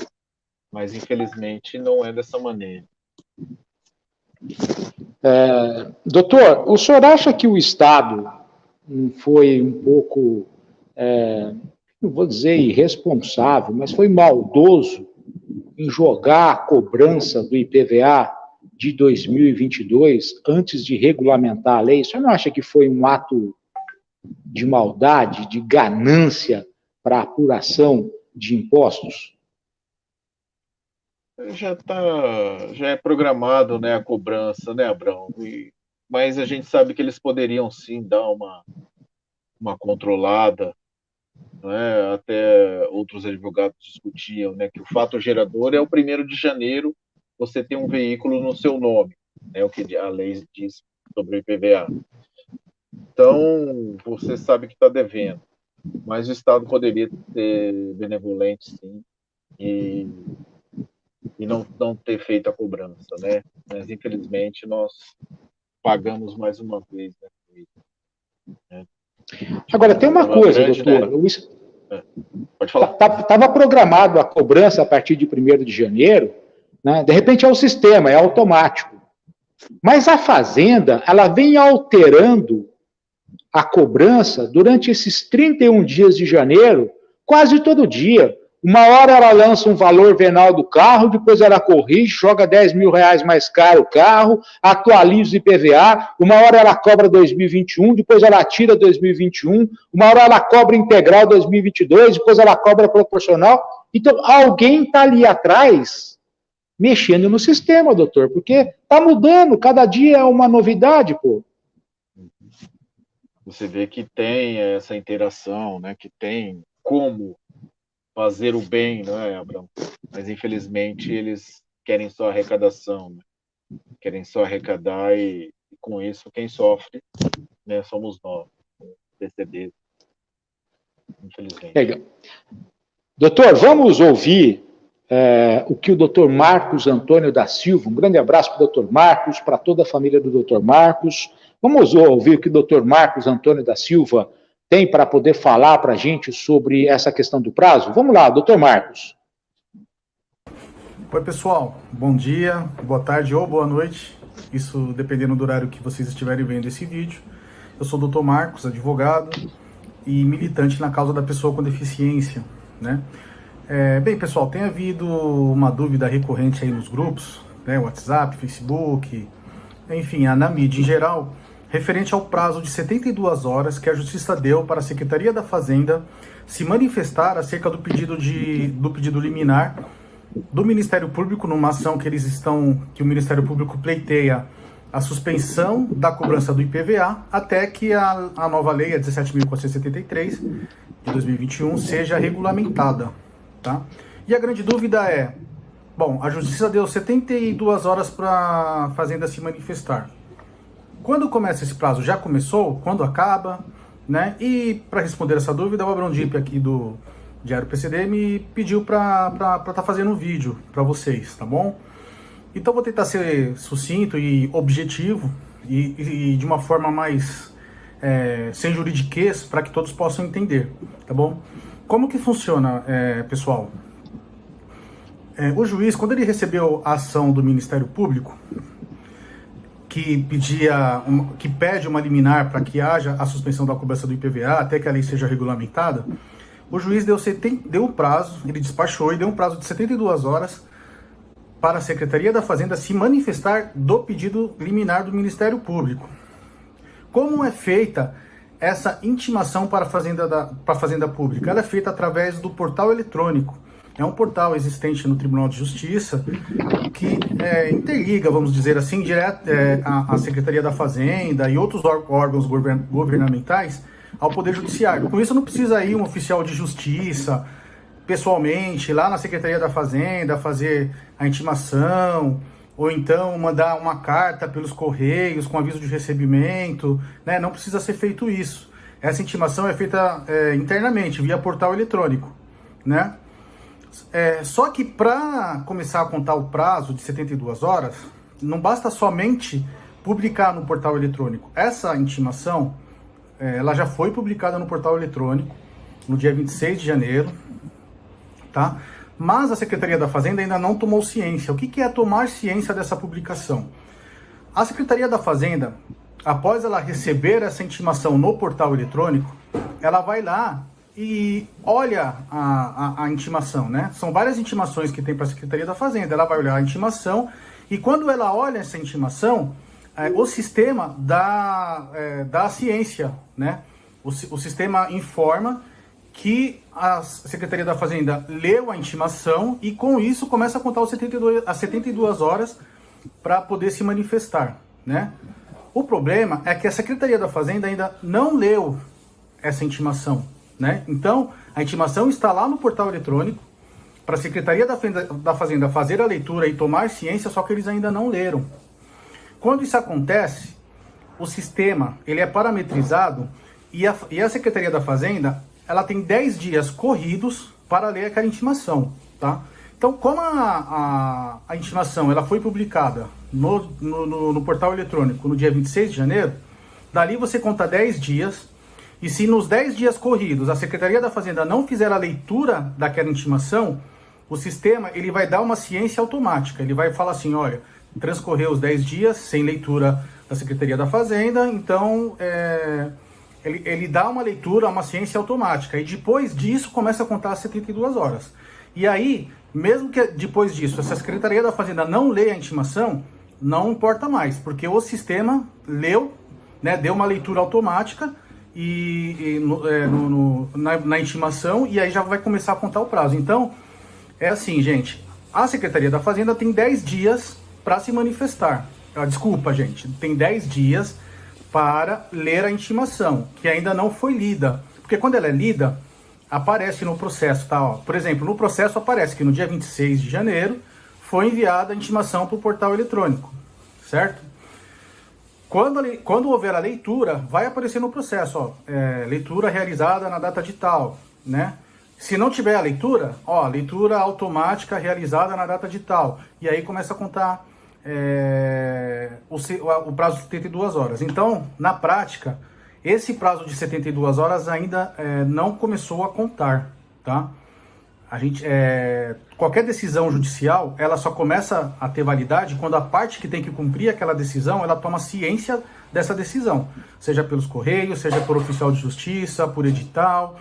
Mas, infelizmente, não é dessa maneira. Doutor, o senhor acha que o Estado foi um pouco, não vou dizer irresponsável, mas foi maldoso em jogar a cobrança do IPVA de 2022 antes de regulamentar a lei? O senhor não acha que foi um ato de maldade, de ganância para a apuração de impostos? Já é programado, né, a cobrança, né, Abrão? Mas a gente sabe que eles poderiam sim dar uma controlada, né? Até outros advogados discutiam, né, que o fato gerador é o 1º de janeiro você tem um veículo no seu nome, né, o que a lei diz sobre o IPVA. Então, você sabe que está devendo, mas o Estado poderia ser benevolente, sim, e não ter feito a cobrança, né? Mas, infelizmente, nós pagamos mais uma vez, né? Agora, tem uma coisa, grande, doutor. Né? Pode falar. Estava programado a cobrança a partir de 1º de janeiro, né? De repente é o sistema, é automático. Mas a Fazenda, ela vem alterando a cobrança durante esses 31 dias de janeiro, quase todo dia. Uma hora ela lança um valor venal do carro, depois ela corrige, joga 10 mil reais mais caro o carro, atualiza o IPVA, uma hora ela cobra 2021, depois ela tira 2021, uma hora ela cobra integral 2022, depois ela cobra proporcional. Então, alguém está ali atrás mexendo no sistema, doutor, porque está mudando, cada dia é uma novidade, pô. Você vê que tem essa interação, né, que tem como fazer o bem, não é, Abrão? Mas, infelizmente, eles querem só arrecadação, né? Querem só arrecadar e com isso, quem sofre, né, somos nós, PCD, infelizmente. Legal. Doutor, vamos ouvir o que o doutor Marcos Antônio da Silva, um grande abraço para o doutor Marcos, para toda a família do doutor Marcos. Vamos ouvir o que o doutor Marcos Antônio da Silva tem para poder falar para a gente sobre essa questão do prazo? Vamos lá, doutor Marcos. Oi, pessoal. Bom dia, boa tarde ou boa noite. Isso dependendo do horário que vocês estiverem vendo esse vídeo. Eu sou o doutor Marcos, advogado e militante na causa da pessoa com deficiência, né? Bem, pessoal, tem havido uma dúvida recorrente aí nos grupos, né, WhatsApp, Facebook, enfim, na mídia em geral, referente ao prazo de 72 horas que a Justiça deu para a Secretaria da Fazenda se manifestar acerca do pedido liminar do Ministério Público numa ação que o Ministério Público pleiteia a suspensão da cobrança do IPVA até que a nova lei, a 17.473 de 2021, seja regulamentada. Tá? E a grande dúvida é, bom, a Justiça deu 72 horas para a Fazenda se manifestar. Quando começa esse prazo? Já começou? Quando acaba? Né? E para responder essa dúvida, o Abrão Dip aqui do Diário PCD me pediu para estar fazendo um vídeo para vocês, tá bom? Então vou tentar ser sucinto e objetivo e de uma forma mais sem juridiquês, para que todos possam entender, tá bom? Como que funciona, pessoal? O juiz, quando ele recebeu a ação do Ministério Público, que pede uma liminar para que haja a suspensão da cobrança do IPVA até que a lei seja regulamentada, o juiz deu um prazo, ele despachou e deu um prazo de 72 horas para a Secretaria da Fazenda se manifestar do pedido liminar do Ministério Público. Como é feita essa intimação para a Fazenda Pública? Ela é feita através do portal eletrônico. É um portal existente no Tribunal de Justiça que interliga, vamos dizer assim, direto a Secretaria da Fazenda e outros órgãos governamentais ao Poder Judiciário. Com isso não precisa ir um oficial de justiça pessoalmente lá na Secretaria da Fazenda fazer a intimação, ou então mandar uma carta pelos correios com aviso de recebimento, né? Não precisa ser feito isso. Essa intimação é feita internamente, via portal eletrônico, né? Só que para começar a contar o prazo de 72 horas, não basta somente publicar no portal eletrônico. Essa intimação, ela já foi publicada no portal eletrônico no dia 26 de janeiro, tá? Mas a Secretaria da Fazenda ainda não tomou ciência. O que é tomar ciência dessa publicação? A Secretaria da Fazenda, após ela receber essa intimação no portal eletrônico, ela vai lá e olha a intimação, né? São várias intimações que tem para a Secretaria da Fazenda. Ela vai olhar a intimação e quando ela olha essa intimação, o sistema dá a ciência, né? O sistema informa que a Secretaria da Fazenda leu a intimação e com isso começa a contar as 72 horas para poder se manifestar, né? O problema é que a Secretaria da Fazenda ainda não leu essa intimação, né? Então, a intimação está lá no portal eletrônico para a Secretaria da Fazenda fazer a leitura e tomar ciência, só que eles ainda não leram. Quando isso acontece, o sistema ele é parametrizado e a Secretaria da Fazenda ela tem 10 dias corridos para ler aquela intimação, tá? Então, como a intimação ela foi publicada no portal eletrônico no dia 26 de janeiro, dali você conta 10 dias, e se nos 10 dias corridos a Secretaria da Fazenda não fizer a leitura daquela intimação, o sistema ele vai dar uma ciência automática. Ele vai falar assim, olha, transcorreu os 10 dias sem leitura da Secretaria da Fazenda, então ele dá uma leitura, uma ciência automática. E depois disso começa a contar as 72 horas. E aí, mesmo que depois disso, se a Secretaria da Fazenda não lê a intimação, não importa mais, porque o sistema leu, né, deu uma leitura automática na intimação, e aí já vai começar a contar o prazo. Então, é assim, gente, a Secretaria da Fazenda tem 10 dias para se manifestar. Desculpa, gente, tem 10 dias para ler a intimação, que ainda não foi lida. Porque quando ela é lida, aparece no processo, tá? Por exemplo, no processo aparece que no dia 26 de janeiro foi enviada a intimação para o portal eletrônico, certo? Quando houver a leitura, vai aparecer no processo, leitura realizada na data de tal, né? Se não tiver a leitura, leitura automática realizada na data de tal. E aí começa a contar o prazo de 72 horas. Então, na prática, esse prazo de 72 horas ainda não começou a contar, tá? Qualquer decisão judicial, ela só começa a ter validade quando a parte que tem que cumprir aquela decisão, ela toma ciência dessa decisão, seja pelos correios, seja por oficial de justiça, por edital,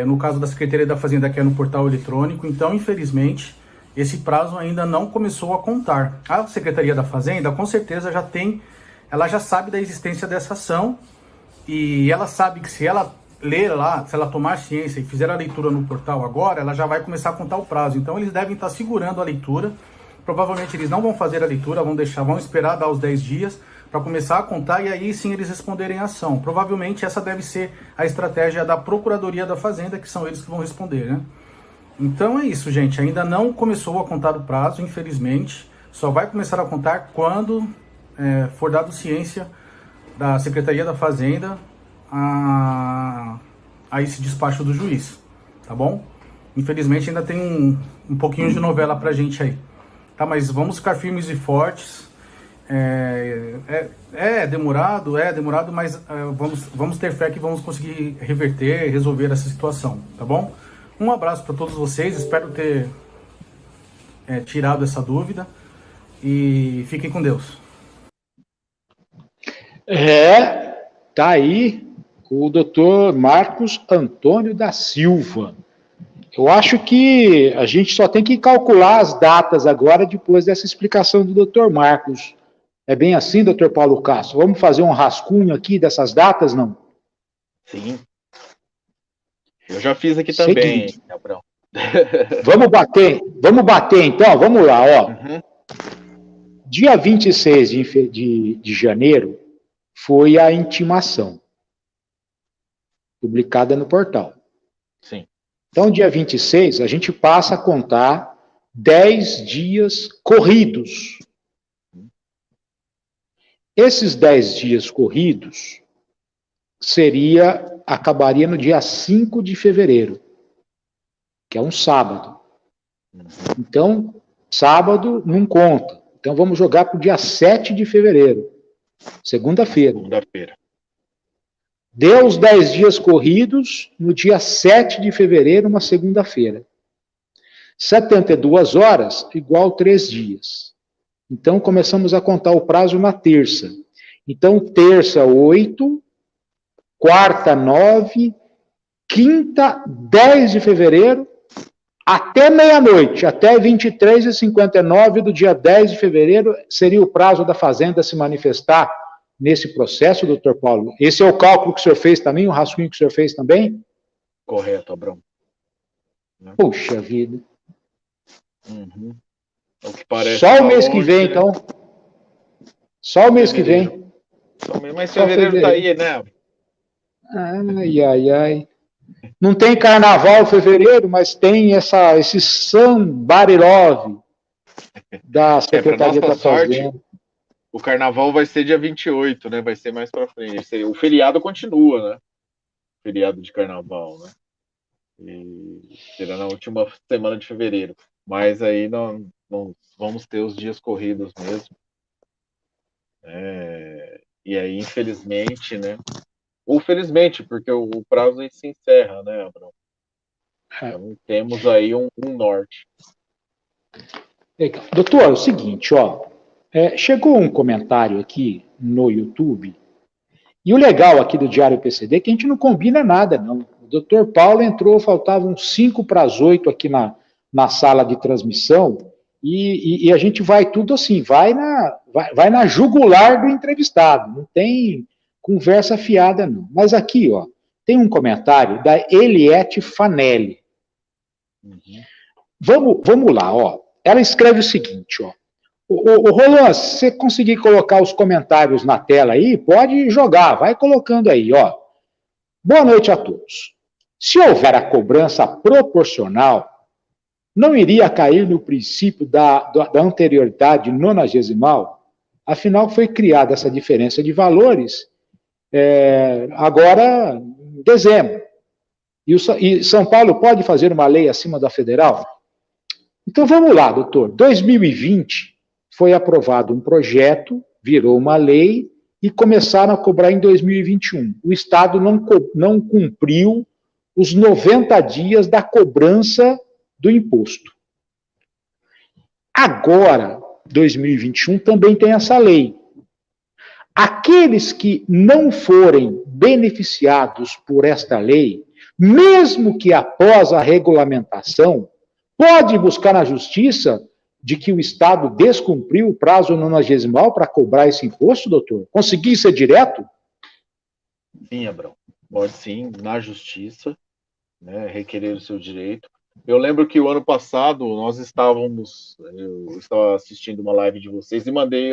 no caso da Secretaria da Fazenda, que é no portal eletrônico. Então, infelizmente, esse prazo ainda não começou a contar. A Secretaria da Fazenda, com certeza, ela já sabe da existência dessa ação, e ela sabe que se ela ler lá, se ela tomar ciência e fizer a leitura no portal agora, ela já vai começar a contar o prazo. Então eles devem estar segurando a leitura. Provavelmente eles não vão fazer a leitura, vão esperar dar os 10 dias para começar a contar, e aí sim eles responderem a ação. Provavelmente essa deve ser a estratégia da Procuradoria da Fazenda, que são eles que vão responder, né? Então é isso, gente. Ainda não começou a contar o prazo, infelizmente. Só vai começar a contar quando for dado ciência da Secretaria da Fazenda a esse despacho do juiz, tá bom? Infelizmente ainda tem um pouquinho de novela pra gente aí. Tá, mas vamos ficar firmes e fortes. É demorado, mas vamos ter fé que vamos conseguir reverter, resolver essa situação, tá bom? Um abraço para todos vocês, espero ter tirado essa dúvida e fiquem com Deus. Tá aí o Dr. Marcos Antônio da Silva. Eu acho que a gente só tem que calcular as datas agora depois dessa explicação do Dr. Marcos. É bem assim, Dr. Paulo Castro? Vamos fazer um rascunho aqui dessas datas, não? Sim. Eu já fiz aqui também, Abrão. Vamos bater então, vamos lá, ó. Dia 26 de janeiro foi a intimação, publicada no portal. Sim. Então, dia 26, a gente passa a contar 10 dias corridos. Esses 10 dias corridos acabaria no dia 5 de fevereiro, que é um sábado. Então, sábado não conta. Então, vamos jogar para o dia 7 de fevereiro, segunda-feira. Deu os 10 dias corridos no dia 7 de fevereiro, uma segunda-feira. 72 horas igual 3 dias. Então, começamos a contar o prazo na terça. Então, terça, 8, quarta, 9, quinta, 10 de fevereiro, até meia-noite, até 23h59 do dia 10 de fevereiro, seria o prazo da Fazenda se manifestar nesse processo, doutor Paulo? Esse é o cálculo que o senhor fez também, o rascunho que o senhor fez também? Correto, Abrão. Puxa vida. É o que parece. Só o mês que vem, então. Só o mês que vem. Mas fevereiro tá aí, né? Ai. Não tem carnaval em fevereiro, mas tem esse Somebody Love da Secretaria da Fazenda. O carnaval vai ser dia 28, né? Vai ser mais pra frente. O feriado continua, né? O feriado de carnaval, né? E será na última semana de fevereiro. Mas aí não vamos ter os dias corridos mesmo. E aí, infelizmente, né? Ou felizmente, porque o prazo se encerra, né, Abrão? Então, temos aí um norte. Doutor, é o seguinte, ó. Chegou um comentário aqui no YouTube, e o legal aqui do Diário PCD é que a gente não combina nada, não. O doutor Paulo entrou, faltavam 7:55 aqui na sala de transmissão, e a gente vai tudo assim, vai na jugular do entrevistado, não tem conversa fiada, não. Mas aqui, ó, tem um comentário da Eliette Fanelli. Vamos lá, ó. Ela escreve o seguinte, ó. O Roland, se você conseguir colocar os comentários na tela aí, pode jogar, vai colocando aí, ó. Boa noite a todos. Se houver a cobrança proporcional, não iria cair no princípio da anterioridade nonagesimal? Afinal, foi criada essa diferença de valores agora em dezembro. E São Paulo pode fazer uma lei acima da federal? Então vamos lá, doutor. 2020 foi aprovado um projeto, virou uma lei e começaram a cobrar em 2021. O Estado não cumpriu os 90 dias da cobrança do imposto. Agora, 2021 também tem essa lei. Aqueles que não forem beneficiados por esta lei, mesmo que após a regulamentação, pode buscar na justiça de que o Estado descumpriu o prazo nonagesimal para cobrar esse imposto, doutor? Conseguir ser direto? Sim, Abrão. Pode sim, na justiça, né, requerer o seu direito. Eu lembro que o ano passado eu estava assistindo uma live de vocês e mandei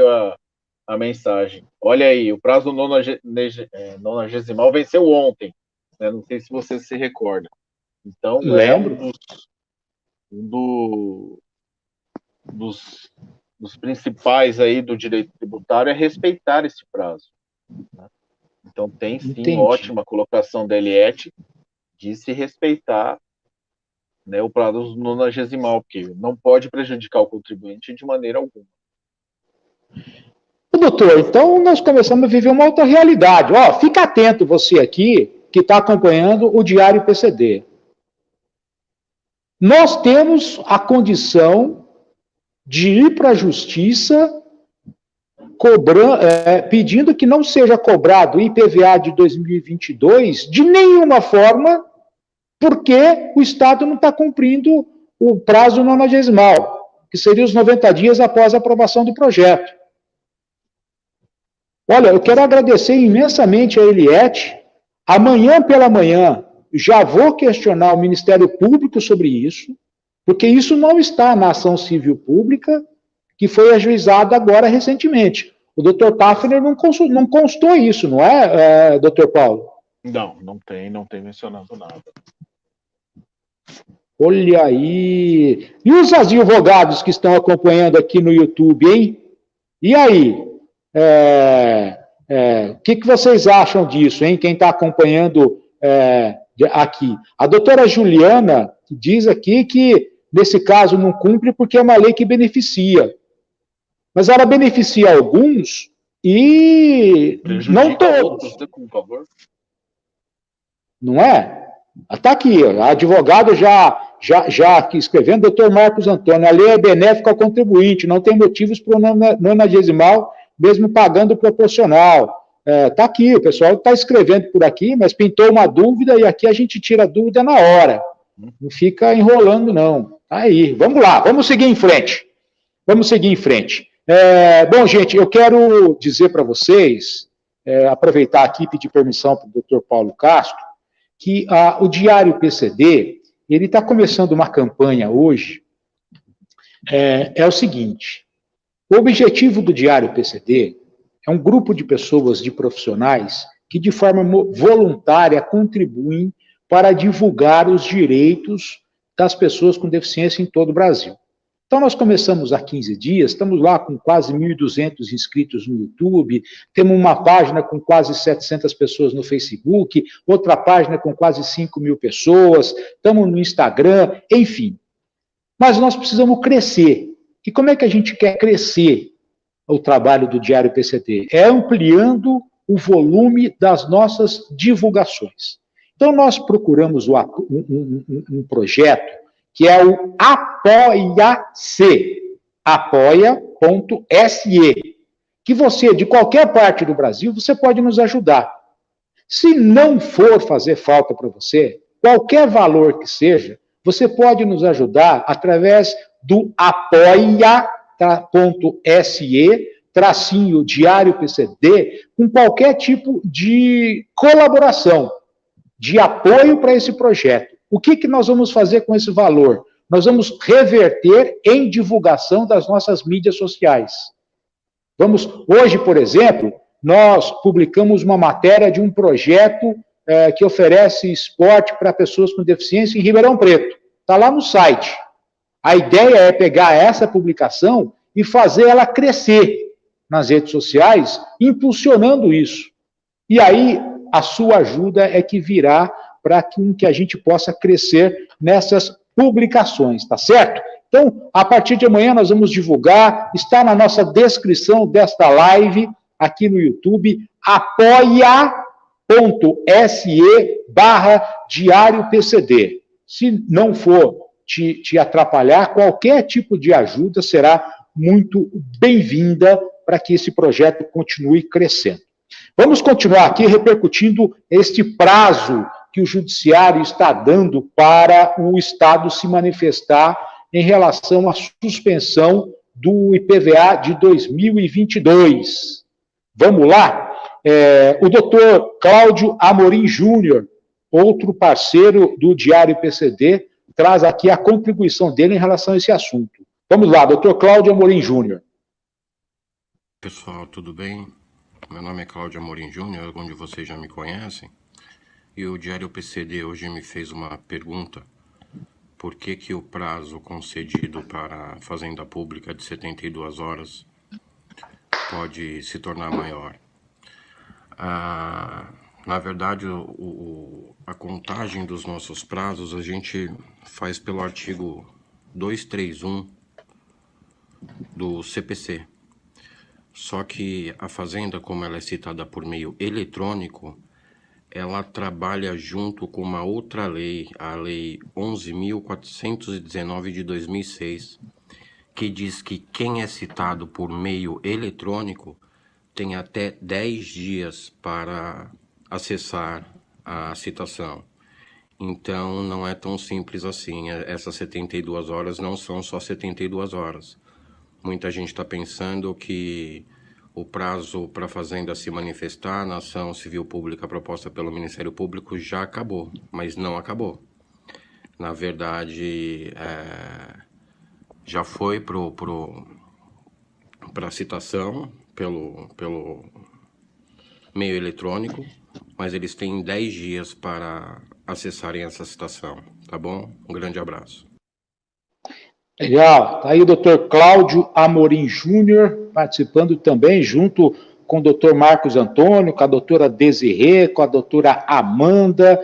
a mensagem. Olha aí, o prazo nonagesimal venceu ontem. Né? Não sei se você se recorda. Então, lembro. Dos principais aí do direito tributário é respeitar esse prazo. Né? Então, tem sim, ótima colocação da Eliette de se respeitar, né, o prazo 90º, porque não pode prejudicar o contribuinte de maneira alguma. Doutor, então nós começamos a viver uma outra realidade. Ó, fica atento você aqui, que está acompanhando o Diário PCD. Nós temos a condição de ir para a justiça pedindo que não seja cobrado o IPVA de 2022 de nenhuma forma, porque o Estado não está cumprindo o prazo 90º, que seria os 90 dias após a aprovação do projeto. Olha, eu quero agradecer imensamente a Eliette. Amanhã pela manhã já vou questionar o Ministério Público sobre isso, porque isso não está na ação civil pública que foi ajuizada agora recentemente. O doutor Tafner não constou isso, não é, doutor Paulo? Não tem mencionado nada. Olha aí. E os advogados que estão acompanhando aqui no YouTube, hein? E aí? O que vocês acham disso, hein? Quem está acompanhando aqui. A doutora Juliana diz aqui que, nesse caso, não cumpre porque é uma lei que beneficia. Mas ela beneficia alguns e não todos. Por favor. Não é? Está aqui, a advogada já aqui escrevendo, doutor Marcos Antônio, a lei é benéfica ao contribuinte, não tem motivos para o 90º, mesmo pagando proporcional. Está aqui, o pessoal está escrevendo por aqui, mas pintou uma dúvida e aqui a gente tira a dúvida na hora. Não fica enrolando, não. Tá aí, vamos lá, vamos seguir em frente. Bom, gente, eu quero dizer para vocês, aproveitar aqui e pedir permissão para o doutor Paulo Castro, que o Diário PCD, ele está começando uma campanha hoje, é o seguinte, o objetivo do Diário PCD é um grupo de pessoas, de profissionais, que de forma voluntária contribuem para divulgar os direitos das pessoas com deficiência em todo o Brasil. Então, nós começamos há 15 dias, estamos lá com quase 1.200 inscritos no YouTube, temos uma página com quase 700 pessoas no Facebook, outra página com quase 5.000 pessoas, estamos no Instagram, enfim. Mas nós precisamos crescer. E como é que a gente quer crescer o trabalho do Diário PCD? É ampliando o volume das nossas divulgações. Então, nós procuramos um projeto que é o Apoia-se, apoia.se, que você, de qualquer parte do Brasil, você pode nos ajudar. Se não for fazer falta para você, qualquer valor que seja, você pode nos ajudar através do apoia.se, Diário PCD, com qualquer tipo de colaboração, de apoio para esse projeto. O que nós vamos fazer com esse valor? Nós vamos reverter em divulgação das nossas mídias sociais. Hoje, por exemplo, nós publicamos uma matéria de um projeto que oferece esporte para pessoas com deficiência em Ribeirão Preto. Está lá no site. A ideia é pegar essa publicação e fazer ela crescer nas redes sociais, impulsionando isso. E aí, a sua ajuda é que virá para que a gente possa crescer nessas publicações, tá certo? Então, a partir de amanhã nós vamos divulgar, está na nossa descrição desta live, aqui no YouTube, apoia.se/Diário PCD. Se não for te atrapalhar, qualquer tipo de ajuda será muito bem-vinda para que esse projeto continue crescendo. Vamos continuar aqui repercutindo este prazo que o Judiciário está dando para o Estado se manifestar em relação à suspensão do IPVA de 2022. Vamos lá? O doutor Cláudio Amorim Júnior, outro parceiro do Diário PCD, traz aqui a contribuição dele em relação a esse assunto. Vamos lá, doutor Cláudio Amorim Júnior. Pessoal, tudo bem? Meu nome é Cláudio Amorim Júnior, onde vocês já me conhecem. E o Diário PCD hoje me fez uma pergunta. Por que o prazo concedido para a Fazenda Pública de 72 horas pode se tornar maior? Na verdade, a contagem dos nossos prazos a gente faz pelo artigo 231 do CPC. Só que a Fazenda, como ela é citada por meio eletrônico, ela trabalha junto com uma outra lei, a Lei 11.419 de 2006, que diz que quem é citado por meio eletrônico tem até 10 dias para acessar a citação. Então, não é tão simples assim. Essas 72 horas não são só 72 horas. Muita gente está pensando que o prazo para a Fazenda se manifestar na ação civil pública proposta pelo Ministério Público já acabou, mas não acabou. Na verdade, já foi para a citação pelo meio eletrônico, mas eles têm 10 dias para acessarem essa citação, tá bom? Um grande abraço. Legal. Tá aí o Dr. Cláudio Amorim Júnior participando também, junto com o Dr. Marcos Antônio, com a doutora Desirê, com a doutora Amanda,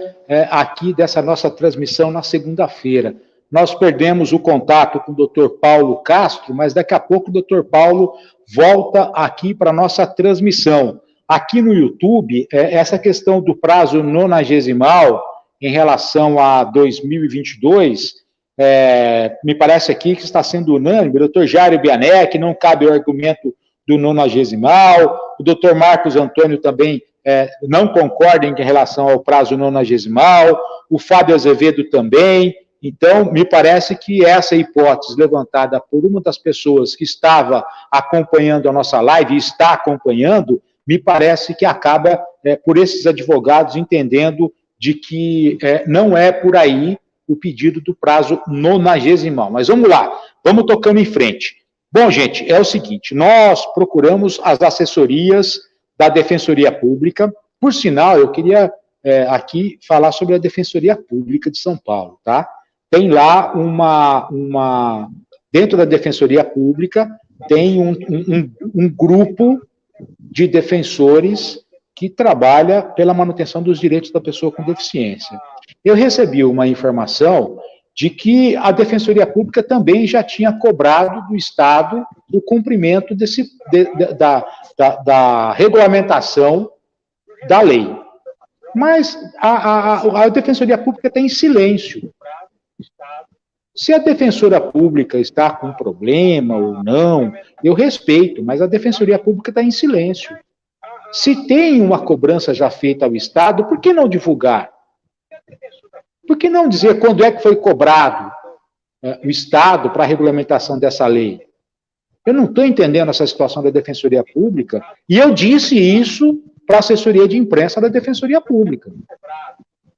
aqui dessa nossa transmissão na segunda-feira. Nós perdemos o contato com o Dr. Paulo Castro, mas daqui a pouco o Dr. Paulo volta aqui para a nossa transmissão. Aqui no YouTube, essa questão do prazo nonagesimal em relação a 2022, me parece aqui que está sendo unânime. O Dr. Jário Bianec, não cabe o argumento do nonagesimal. O Dr. Marcos Antônio também não concorda em relação ao prazo nonagesimal. O Fábio Azevedo também. Então, me parece que essa hipótese levantada por uma das pessoas que estava acompanhando a nossa live e está acompanhando, me parece que acaba por esses advogados entendendo de que não é por aí o pedido do prazo nonagesimal. Mas vamos lá, vamos tocando em frente. Bom, gente, é o seguinte, nós procuramos as assessorias da Defensoria Pública. Por sinal, eu queria aqui falar sobre a Defensoria Pública de São Paulo, tá? Tem lá dentro da Defensoria Pública, tem um grupo de defensores que trabalha pela manutenção dos direitos da pessoa com deficiência. Eu recebi uma informação de que a Defensoria Pública também já tinha cobrado do Estado o cumprimento da regulamentação da lei. Mas a Defensoria Pública está em silêncio. Se a Defensora Pública está com problema ou não, eu respeito, mas a Defensoria Pública está em silêncio. Se tem uma cobrança já feita ao Estado, por que não divulgar? Por que não dizer quando é que foi cobrado o Estado para a regulamentação dessa lei? Eu não estou entendendo essa situação da Defensoria Pública, e eu disse isso para a assessoria de imprensa da Defensoria Pública.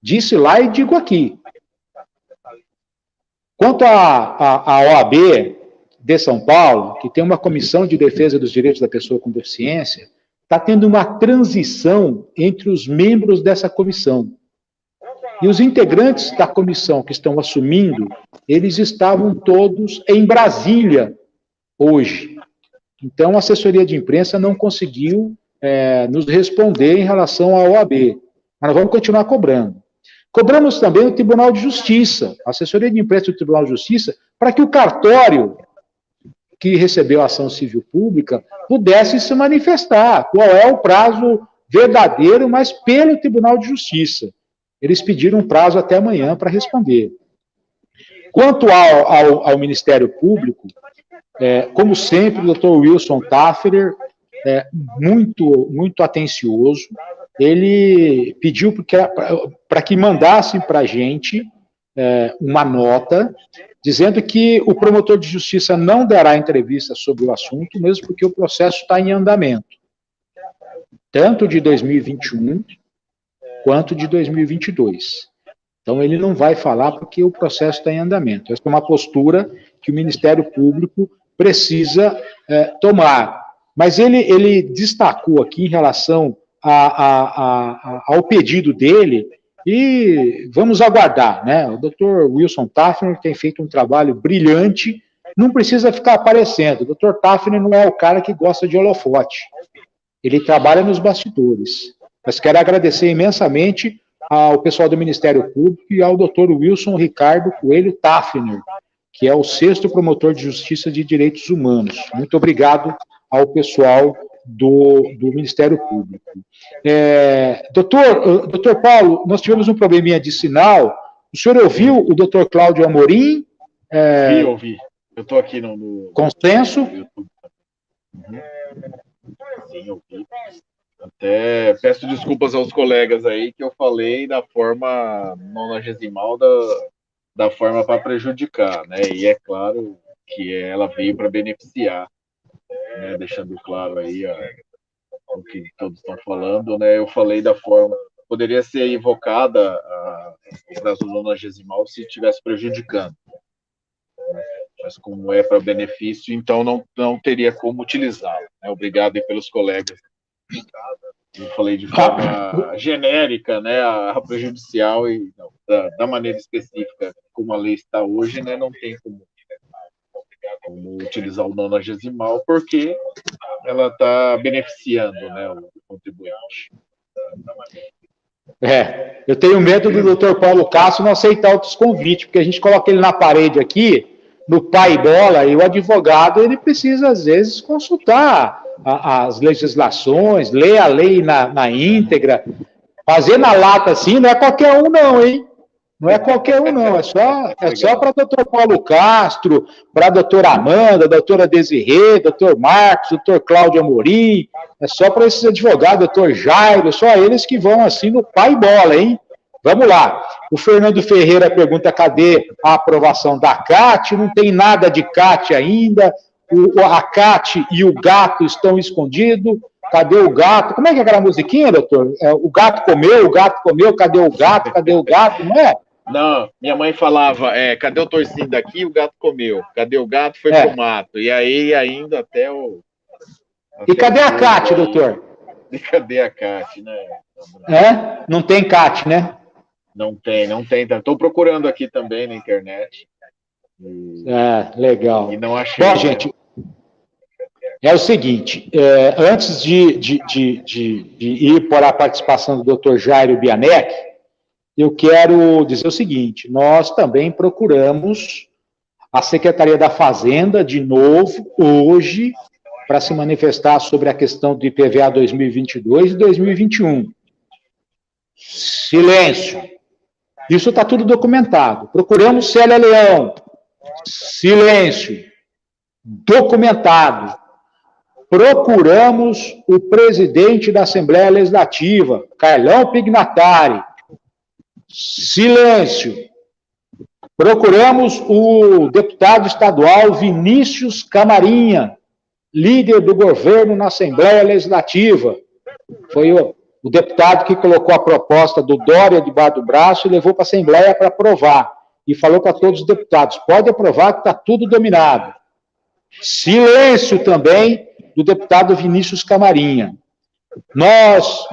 Disse lá e digo aqui. Quanto à OAB de São Paulo, que tem uma comissão de defesa dos direitos da pessoa com deficiência, está tendo uma transição entre os membros dessa comissão. E os integrantes da comissão que estão assumindo, eles estavam todos em Brasília hoje. Então, a assessoria de imprensa não conseguiu nos responder em relação à OAB. Mas nós vamos continuar cobrando. Cobramos também o Tribunal de Justiça, a assessoria de imprensa do Tribunal de Justiça, para que o cartório que recebeu a ação civil pública pudesse se manifestar. Qual é o prazo verdadeiro, mas pelo Tribunal de Justiça. Eles pediram um prazo até amanhã para responder. Quanto ao Ministério Público, como sempre, o Dr. Wilson Taffer, muito atencioso, ele pediu para que mandassem para a gente uma nota dizendo que o promotor de justiça não dará entrevista sobre o assunto, mesmo porque o processo está em andamento, tanto de 2021 quanto de 2022. Então, ele não vai falar porque o processo está em andamento. Essa é uma postura que o Ministério Público precisa tomar. Mas ele destacou aqui em relação ao pedido dele, e vamos aguardar, né? O Dr. Wilson Tafner tem feito um trabalho brilhante, não precisa ficar aparecendo. O Dr. Tafner não é o cara que gosta de holofote, ele trabalha nos bastidores. Mas quero agradecer imensamente ao pessoal do Ministério Público e ao Dr. Wilson Ricardo Coelho Tafner, que é o 6º promotor de Justiça de Direitos Humanos. Muito obrigado ao pessoal do Ministério Público. Doutor Paulo, nós tivemos um probleminha de sinal. O senhor ouviu o doutor Cláudio Amorim? Ouvi. Eu estou aqui no Consenso? Uhum. Sim, eu vi. Até peço desculpas aos colegas aí que eu falei da forma 90º da forma para prejudicar, né? E é claro que ela veio para beneficiar, né? Deixando claro aí o que todos estão falando, né? Eu falei da forma, poderia ser invocada o prazo 90º se estivesse prejudicando, né? Mas como é para benefício, então não teria como utilizá-lo, né? Obrigado aí pelos colegas. Eu falei de forma genérica, né, a prejudicial, e não, da maneira específica como a lei está hoje, né, não tem como utilizar o 90º, porque ela está beneficiando, né, o contribuinte. Eu tenho medo do Dr. Paulo Castro não aceitar outros convites, porque a gente coloca ele na parede aqui, no pai bola, e o advogado, ele precisa, às vezes, consultar as legislações, ler a lei na íntegra. Fazer na lata assim não é qualquer um não, hein? Não é qualquer um não, é só para doutor Paulo Castro, para a doutora Amanda, doutora Desirê, doutor Marcos, doutor Cláudio Amorim, é só para esses advogados, doutor Jairo, só eles que vão assim no pai bola, hein? Vamos lá. O Fernando Ferreira pergunta, cadê a aprovação da CAT? Não tem nada de CAT ainda. A CAT e o gato estão escondidos. Cadê o gato? Como é que é aquela musiquinha, doutor? O gato comeu, cadê o gato? Cadê o gato? Não é? Não, minha mãe falava, cadê o torcinho daqui? O gato comeu. Cadê o gato? Foi pro mato. E aí ainda até o... E cadê a CAT, doutor? E cadê a CAT, né? Não tem CAT, né? Não tem. Estou procurando aqui também na internet. Legal. E não achei. Bom, gente, é o seguinte, antes de ir para a participação do Dr. Jairo Bianec, eu quero dizer o seguinte, nós também procuramos a Secretaria da Fazenda, de novo, hoje, para se manifestar sobre a questão do IPVA 2022 e 2021. Silêncio. Isso está tudo documentado. Procuramos Célia Leão. Silêncio. Documentado. Procuramos o presidente da Assembleia Legislativa, Carlão Pignatari. Silêncio. Procuramos o deputado estadual Vinícius Camarinha, líder do governo na Assembleia Legislativa. Foi o deputado que colocou a proposta do Dória debaixo do braço e levou para a Assembleia para aprovar. E falou para todos os deputados, pode aprovar que está tudo dominado. Silêncio também do deputado Vinícius Camarinha. Nós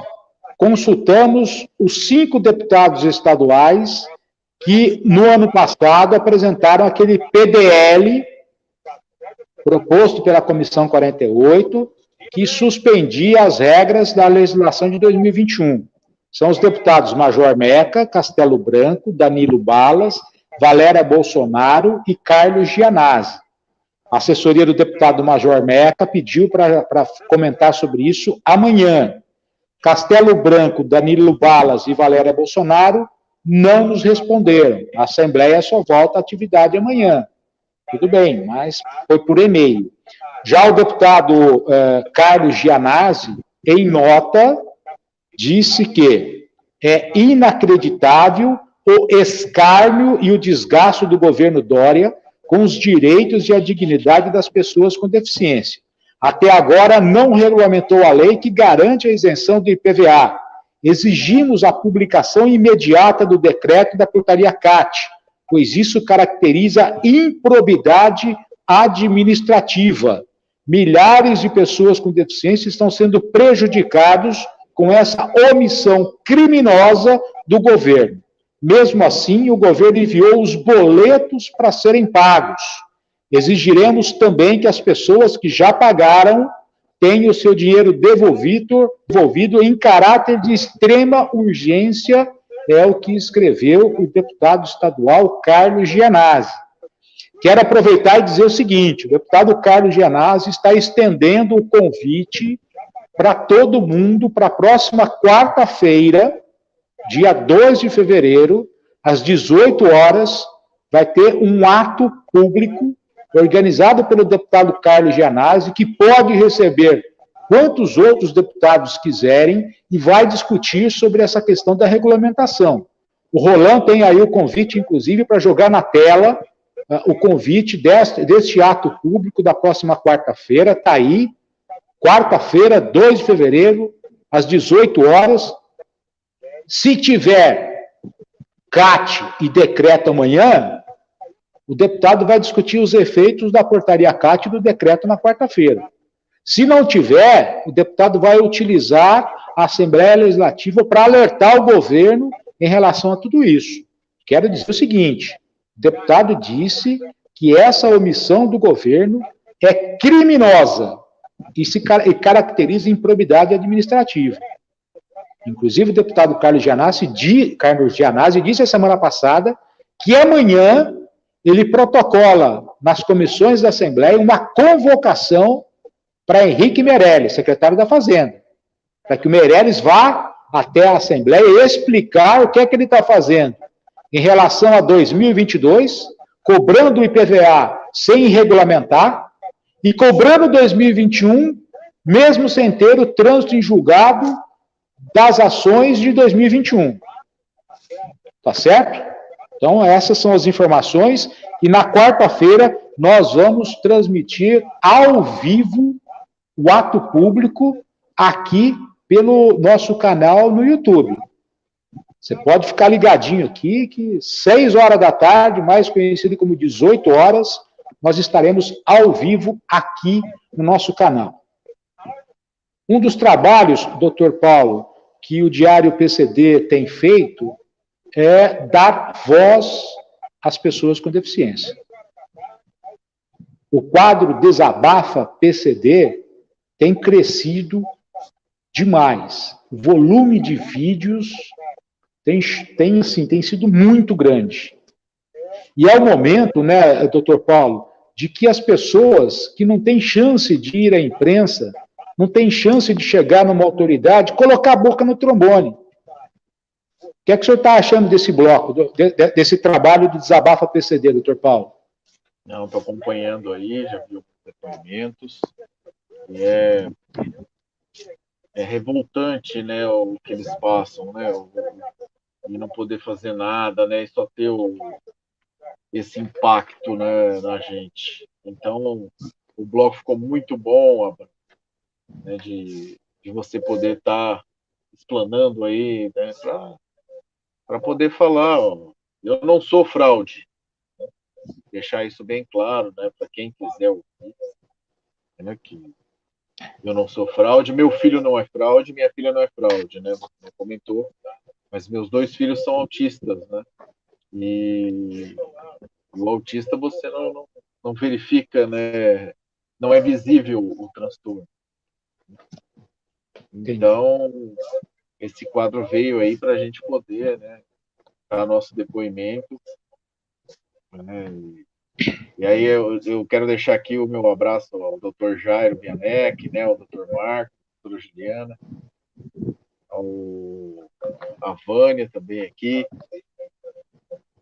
consultamos os 5 deputados estaduais que, no ano passado, apresentaram aquele PDL proposto pela Comissão 48, que suspendia as regras da legislação de 2021. São os deputados Major Meca, Castelo Branco, Danilo Balas, Valéria Bolsonaro e Carlos Gianazzi. A assessoria do deputado Major Meca pediu para comentar sobre isso amanhã. Castelo Branco, Danilo Balas e Valéria Bolsonaro não nos responderam. A Assembleia só volta à atividade amanhã. Tudo bem, mas foi por e-mail. Já o deputado Carlos Gianazzi, em nota, disse que é inacreditável o escárnio e o desgaste do governo Dória com os direitos e a dignidade das pessoas com deficiência. Até agora não regulamentou a lei que garante a isenção do IPVA. Exigimos a publicação imediata do decreto da portaria CAT, pois isso caracteriza improbidade administrativa. Milhares de pessoas com deficiência estão sendo prejudicados com essa omissão criminosa do governo. Mesmo assim, o governo enviou os boletos para serem pagos. Exigiremos também que as pessoas que já pagaram tenha o seu dinheiro devolvido em caráter de extrema urgência, é o que escreveu o deputado estadual Carlos Gianazzi. Quero aproveitar e dizer o seguinte: o deputado Carlos Gianazzi está estendendo o convite para todo mundo para a próxima quarta-feira, dia 2 de fevereiro, às 18 horas, vai ter um ato público organizado pelo deputado Carlos Gianazzi, que pode receber quantos outros deputados quiserem e vai discutir sobre essa questão da regulamentação. O Roland tem aí o convite, inclusive, para jogar na tela o convite deste ato público da próxima quarta-feira. Está aí, quarta-feira, 2 de fevereiro, às 18 horas. Se tiver CAT e decreto amanhã, o deputado vai discutir os efeitos da portaria CAT e do decreto na quarta-feira. Se não tiver, o deputado vai utilizar a Assembleia Legislativa para alertar o governo em relação a tudo isso. Quero dizer o seguinte: o deputado disse que essa omissão do governo é criminosa e caracteriza improbidade administrativa. Inclusive, o deputado Carlos Gianazzi disse a semana passada que amanhã ele protocola nas comissões da Assembleia uma convocação para Henrique Meirelles, secretário da Fazenda, para que o Meirelles vá até a Assembleia explicar o que é que ele está fazendo em relação a 2022, cobrando o IPVA sem regulamentar e cobrando 2021, mesmo sem ter o trânsito em julgado das ações de 2021. Tá certo? Então, essas são as informações, e na quarta-feira nós vamos transmitir ao vivo o ato público aqui pelo nosso canal no YouTube. Você pode ficar ligadinho aqui, que 6 horas da tarde, mais conhecido como 18 horas, nós estaremos ao vivo aqui no nosso canal. Um dos trabalhos, doutor Paulo, que o Diário PCD tem feito é dar voz às pessoas com deficiência. O quadro Desabafa PCD tem crescido demais. O volume de vídeos tem sido muito grande. E é o momento, né, doutor Paulo, de que as pessoas que não têm chance de ir à imprensa, não têm chance de chegar numa autoridade, colocar a boca no trombone. O que é que o senhor está achando desse bloco, desse trabalho do Desabafa PCD, doutor Paulo? Não, estou acompanhando aí, já vi os depoimentos. E é revoltante, né, o que eles passam, né, e não poder fazer nada, né, e só ter esse impacto, né, na gente. Então, o bloco ficou muito bom, né, de você poder estar explanando aí, né, para poder falar, ó, eu não sou fraude, né, deixar isso bem claro, né, para quem quiser ouvir, né, que eu não sou fraude, meu filho não é fraude, minha filha não é fraude, né, você comentou, mas meus 2 filhos são autistas, né, e o autista você não verifica, né, não é visível o transtorno. Então, esse quadro veio aí para a gente poder, né, dar nosso depoimento, né, e aí eu quero deixar aqui o meu abraço ao Dr. Jairo Bianec, né, ao Dr. Marco, à doutora Juliana, a Vânia também aqui,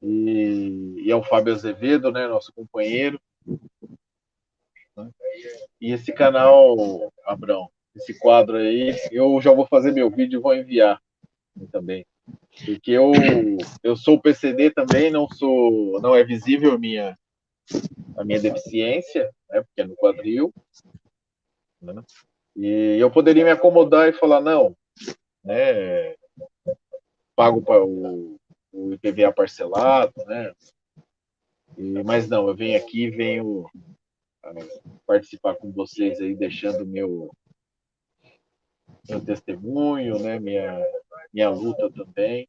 e ao Fábio Azevedo, né, nosso companheiro. Né? E esse canal, Abrão, esse quadro aí, eu já vou fazer meu vídeo e vou enviar também. Porque eu sou PCD também, não é visível a minha deficiência, né, porque é no quadril, né, e eu poderia me acomodar e falar, não, né, pago para o IPVA parcelado, né, mas não, eu venho aqui, venho participar com vocês aí, deixando meu testemunho, né, minha luta também.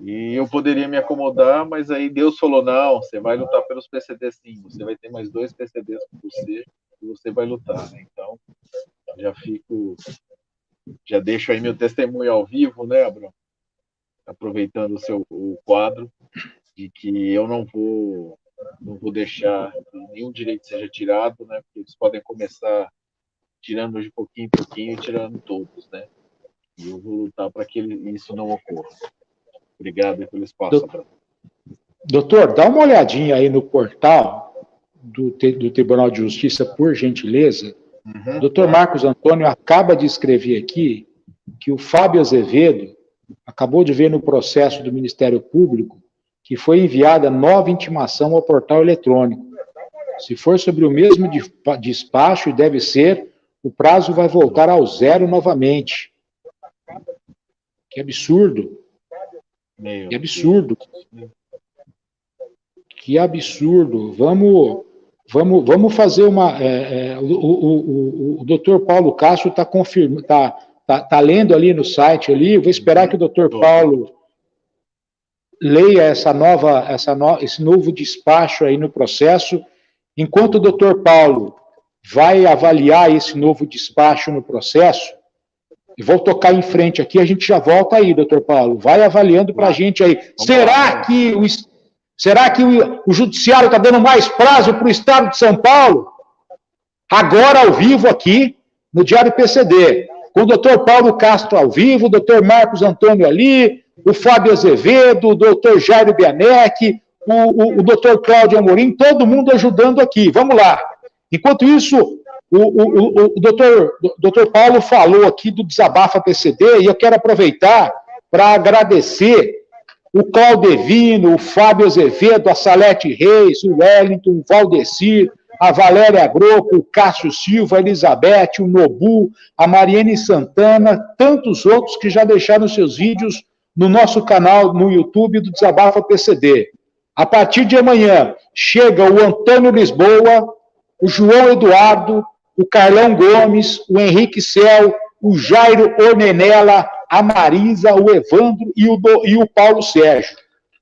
E eu poderia me acomodar, mas aí Deus falou, não, você vai lutar pelos PCDs sim, você vai ter mais 2 PCDs com você, e você vai lutar, né? Então, já deixo aí meu testemunho ao vivo, né, Abrão? Aproveitando o quadro, de que eu não vou deixar que nenhum direito seja tirado, né? Porque eles podem começar tirando de pouquinho em pouquinho e tirando todos, né? E eu vou lutar para que isso não ocorra. Obrigado pelo espaço, Abrão. Doutor, dá uma olhadinha aí no portal do Tribunal de Justiça, por gentileza. Uhum. Doutor Marcos Antônio acaba de escrever aqui que o Fábio Azevedo acabou de ver no processo do Ministério Público que foi enviada nova intimação ao portal eletrônico. Se for sobre o mesmo despacho, e deve ser, o prazo vai voltar ao zero novamente. Que absurdo. Que absurdo. Que absurdo. Vamos fazer uma... o doutor Paulo Castro está confirmando, tá lendo ali no site ali, vou esperar que o doutor Paulo leia esse novo despacho aí no processo. Enquanto o doutor Paulo vai avaliar esse novo despacho no processo, e vou tocar em frente aqui, a gente já volta aí, doutor Paulo. Vai avaliando para a gente aí. Será que o Judiciário está dando mais prazo para o Estado de São Paulo? Agora, ao vivo, aqui, no Diário PCD. Com o doutor Paulo Castro ao vivo, o doutor Marcos Antônio ali, o Fábio Azevedo, o doutor Jairo Bianec, o doutor Cláudio Amorim, todo mundo ajudando aqui. Vamos lá. Enquanto isso, o doutor Paulo falou aqui do Desabafa PCD, e eu quero aproveitar para agradecer o Claudevino, o Fábio Azevedo, a Salete Reis, o Wellington, o Valdecir, a Valéria Groco, o Cássio Silva, a Elizabeth, o Nobu, a Mariene Santana, tantos outros que já deixaram seus vídeos no nosso canal no YouTube do Desabafa PCD. A partir de amanhã, chega o Antônio Lisboa, o João Eduardo, o Carlão Gomes, o Henrique Cel, o Jairo Ornenella, a Marisa, o Evandro e o Paulo Sérgio.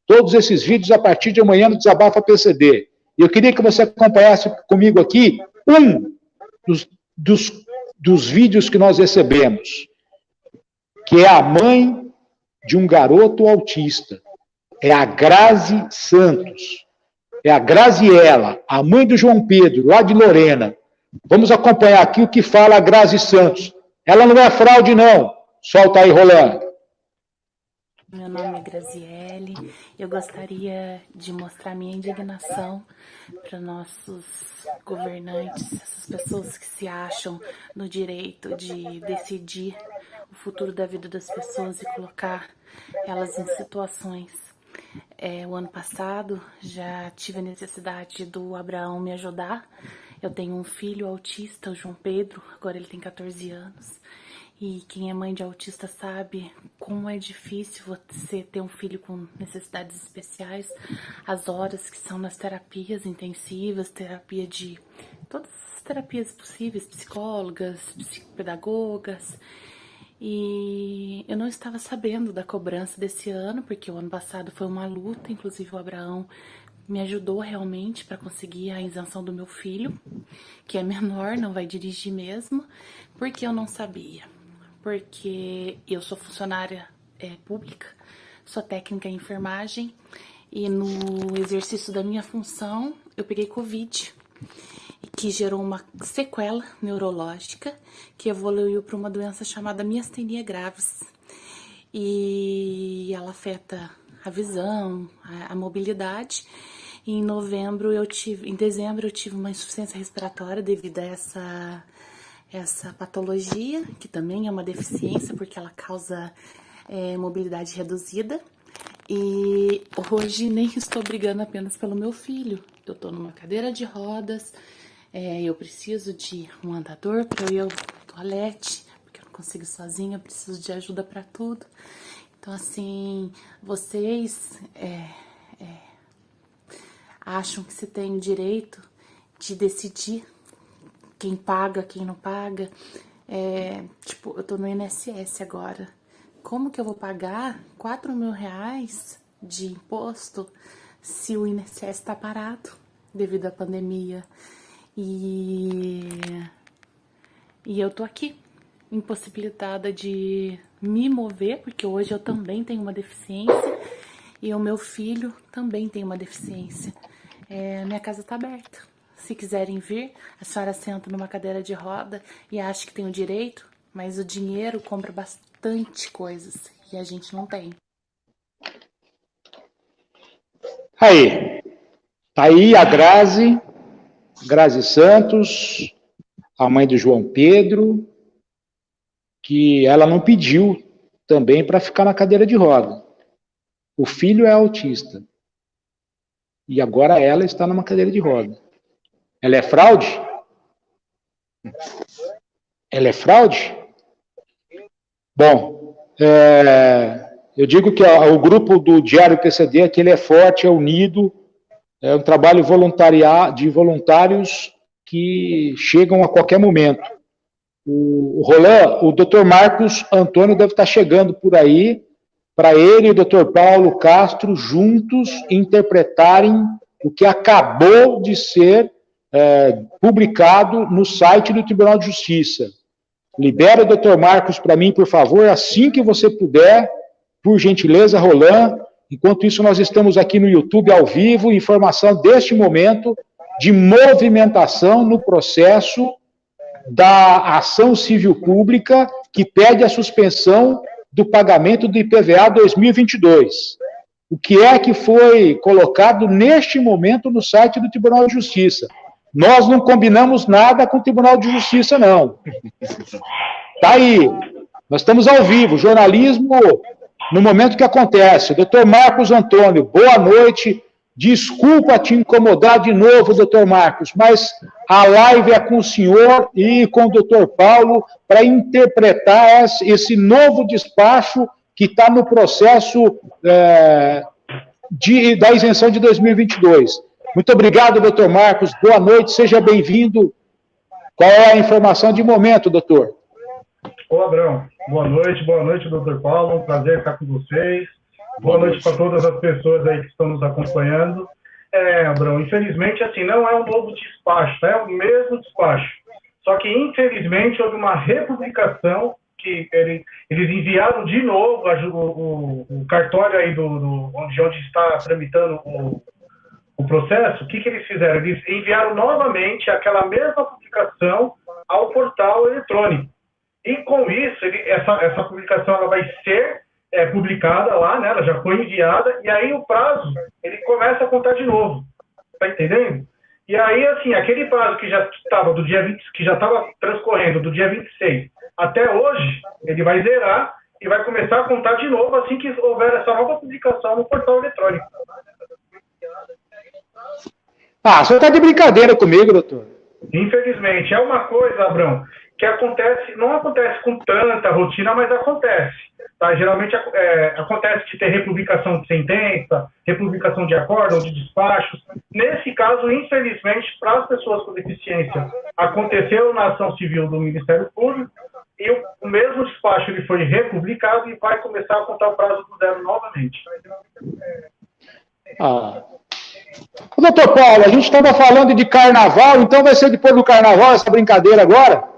Todos esses vídeos a partir de amanhã no Desabafa PCD. E eu queria que você acompanhasse comigo aqui dos vídeos que nós recebemos, que é a mãe de um garoto autista. É a Grazi Santos. É a Graziela, a mãe do João Pedro, lá de Lorena. Vamos acompanhar aqui o que fala a Grazi Santos. Ela não é fraude, não. Solta aí, Rolando. Meu nome é Graziele. Eu gostaria de mostrar minha indignação para nossos governantes, essas pessoas que se acham no direito de decidir o futuro da vida das pessoas e colocar elas em situações. O ano passado já tive a necessidade do Abraão me ajudar. Eu tenho um filho autista, o João Pedro, agora ele tem 14 anos. E quem é mãe de autista sabe como é difícil você ter um filho com necessidades especiais, as horas que são nas terapias intensivas, terapia de todas as terapias possíveis, psicólogas, psicopedagogas. E eu não estava sabendo da cobrança desse ano, porque o ano passado foi uma luta, inclusive o Abraão me ajudou realmente para conseguir a isenção do meu filho, que é menor, não vai dirigir mesmo, porque eu não sabia. Porque eu sou funcionária pública, sou técnica em enfermagem, e no exercício da minha função eu peguei Covid, que gerou uma sequela neurológica que evoluiu para uma doença chamada miastenia gravis. E ela afeta a visão, a mobilidade. E em dezembro eu tive uma insuficiência respiratória devido a essa patologia, que também é uma deficiência porque ela causa mobilidade reduzida. E hoje nem estou brigando apenas pelo meu filho. Eu estou numa cadeira de rodas, eu preciso de um andador para eu ir ao toalete, porque eu não consigo sozinha, eu preciso de ajuda para tudo. Então, assim, vocês acham que você tem o direito de decidir quem paga, quem não paga. Eu tô no INSS agora. Como que eu vou pagar 4 mil reais de imposto se o INSS tá parado devido à pandemia? E E eu tô aqui, impossibilitada de me mover, porque hoje eu também tenho uma deficiência e o meu filho também tem uma deficiência. Minha casa tá aberta. Se quiserem vir, a senhora senta numa cadeira de roda e acha que tem o direito, mas o dinheiro compra bastante coisas e a gente não tem. Aí, tá aí a Grazi Santos, a mãe do João Pedro, que ela não pediu também para ficar na cadeira de roda. O filho é autista. E agora ela está numa cadeira de roda. Ela é fraude? Ela é fraude? Bom, eu digo que o grupo do Diário PCD é que ele é forte, é unido, é um trabalho de voluntários que chegam a qualquer momento. O Roland, o Dr. Marcos Antônio deve estar chegando por aí, para ele e o Dr. Paulo Castro juntos interpretarem o que acabou de ser publicado no site do Tribunal de Justiça. Libera o Dr. Marcos para mim, por favor, assim que você puder, por gentileza, Roland. Enquanto isso, nós estamos aqui no YouTube ao vivo, informação deste momento de movimentação no processo da ação civil pública que pede a suspensão do pagamento do IPVA 2022. O que é que foi colocado neste momento no site do Tribunal de Justiça? Nós não combinamos nada com o Tribunal de Justiça, não. Tá aí. Nós estamos ao vivo, jornalismo no momento que acontece. Dr. Marcos Antônio, boa noite. Desculpa te incomodar de novo, doutor Marcos, mas a live é com o senhor e com o doutor Paulo para interpretar esse novo despacho que está no processo da isenção de 2022. Muito obrigado, doutor Marcos. Boa noite, seja bem-vindo. Qual é a informação de momento, doutor? Ô, Abrão, boa noite, doutor Paulo. Um prazer estar com vocês. Boa noite para todas as pessoas aí que estão nos acompanhando. Abrão, infelizmente, assim, não é um novo despacho, é o mesmo despacho. Só que, infelizmente, houve uma republicação que eles enviaram de novo o cartório aí onde está tramitando o processo. O que eles fizeram? Eles enviaram novamente aquela mesma publicação ao portal eletrônico. E, com isso, essa publicação ela vai ser publicada lá, né? Ela já foi enviada, e aí o prazo, ele começa a contar de novo, tá entendendo? E aí, assim, aquele prazo que já estava do dia 20, que já estava transcorrendo do dia 26 até hoje, ele vai zerar e vai começar a contar de novo assim que houver essa nova publicação no portal eletrônico. Ah, você está de brincadeira comigo, doutor? Infelizmente, é uma coisa, Abrão, que acontece, não acontece com tanta rotina, mas acontece. Tá? Geralmente acontece de ter republicação de sentença, republicação de acórdão, de despachos. Nesse caso, infelizmente, para as pessoas com deficiência, aconteceu na ação civil do Ministério Público e o mesmo despacho ele foi republicado e vai começar a contar o prazo do zero novamente. Doutor Paulo, a gente estava falando de carnaval, então vai ser depois do carnaval essa brincadeira agora?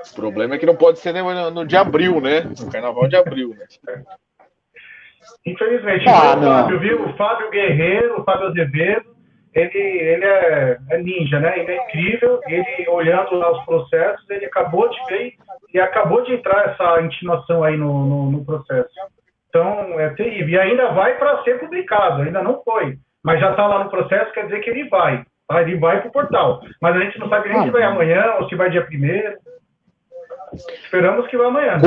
O problema é que não pode ser no de abril, né? No carnaval de abril, né? Infelizmente, o Fábio Guerreiro, o Fábio Azevedo, ele é ninja, né? Ele é incrível, ele olhando lá os processos, ele acabou de ver e acabou de entrar essa intimação aí no processo. Então, é terrível. E ainda vai para ser publicado, ainda não foi. Mas já está lá no processo, quer dizer que ele vai. Tá? Ele vai para o portal. Mas a gente não sabe nem se vai amanhã ou se vai dia 1º. Esperamos que vá amanhã.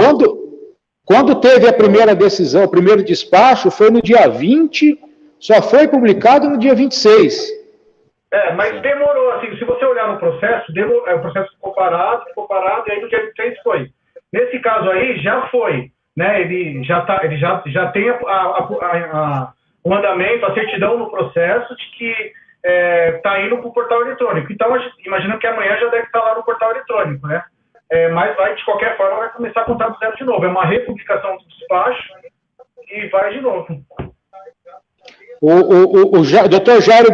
Quando teve a primeira decisão, o primeiro despacho, foi no dia 20, só foi publicado no dia 26. Mas demorou, assim, se você olhar no processo, o processo ficou parado, e aí no dia 26 foi. Nesse caso aí, já foi, né, ele já tem o andamento, a certidão no processo de que está indo para o portal eletrônico. Então, imagino que amanhã já deve estar lá no portal eletrônico, né? Mas de qualquer forma, vai começar a contar do zero de novo. É uma republicação do despacho e vai de novo. O doutor Jairo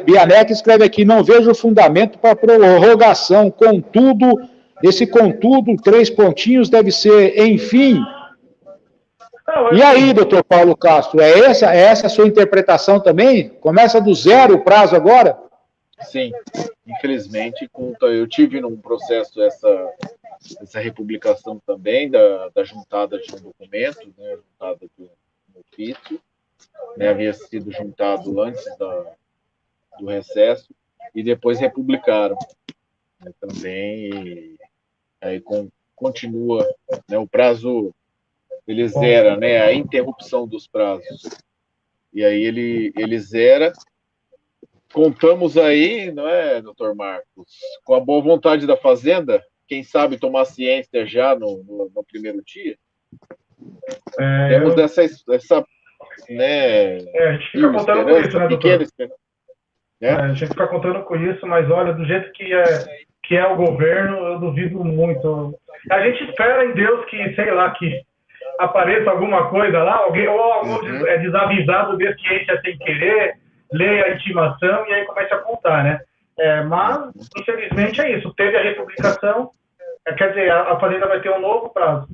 Bianec escreve aqui: não vejo fundamento para prorrogação, contudo, Esse contudo, 3 pontinhos, deve ser enfim. E aí, doutor Paulo Castro, é essa a sua interpretação também? Começa do zero o prazo agora? Sim, infelizmente, eu tive num processo essa republicação também da juntada de um documento, né, juntada do ofício, né, havia sido juntado antes do recesso, e depois republicaram, né, também, e aí continua, né, o prazo, ele zera, né, a interrupção dos prazos, e aí ele zera. Contamos aí, não é, doutor Marcos, com a boa vontade da Fazenda, quem sabe tomar ciência já no primeiro dia? Temos essa né, a gente fica contando com isso, né, doutor? A gente fica contando com isso, mas olha, do jeito que é o governo, eu duvido muito. A gente espera em Deus que, sei lá, que apareça alguma coisa lá, alguém, ou algum desavisado desse que entra sem querer, leia a intimação e aí começa a contar, né? Mas, infelizmente, é isso. Teve a republicação, quer dizer, a Fazenda vai ter um novo prazo.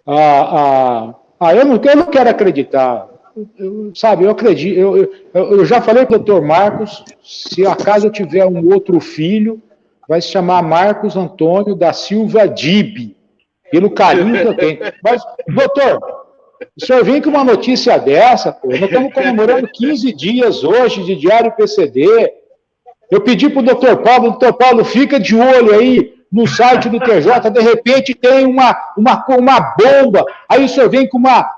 Eu não quero acreditar. Eu acredito. Eu já falei para o doutor Marcos, se acaso eu tiver um outro filho, vai se chamar Marcos Antônio da Silva Dib, pelo carinho que eu tenho. Mas, doutor, o senhor vem com uma notícia dessa, pô. Nós estamos comemorando 15 dias hoje de Diário PCD. Eu pedi para o doutor Paulo, fica de olho aí no site do TJ, de repente tem uma bomba, aí o senhor vem com uma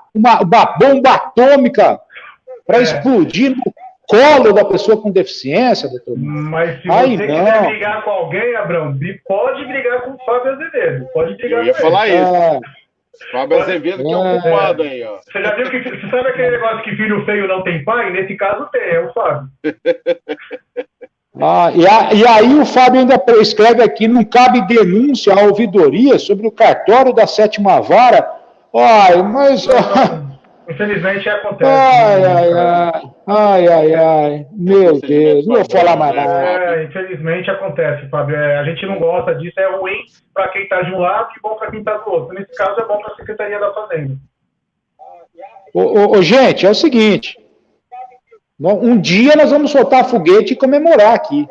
bomba atômica para explodir no colo da pessoa com deficiência, doutor. Mas se você quiser brigar com alguém, Abrão, pode brigar com o Fábio Azevedo. Pode brigar com ele. Eu ia falar isso. Fábio Azevedo que é um culpado aí, ó. Você já viu que... Você sabe aquele negócio que filho feio não tem pai? Nesse caso tem, é o Fábio. E aí o Fábio ainda escreve aqui, não cabe denúncia à ouvidoria sobre o cartório da 7ª Vara. Mas... Infelizmente acontece. Meu Deus, não vou falar mais nada. Infelizmente acontece, Fábio. A gente não gosta disso, é ruim para quem está de um lado e bom para quem está do outro. Nesse caso, é bom para a Secretaria da Fazenda. Gente, é o seguinte. Um dia nós vamos soltar foguete e comemorar aqui.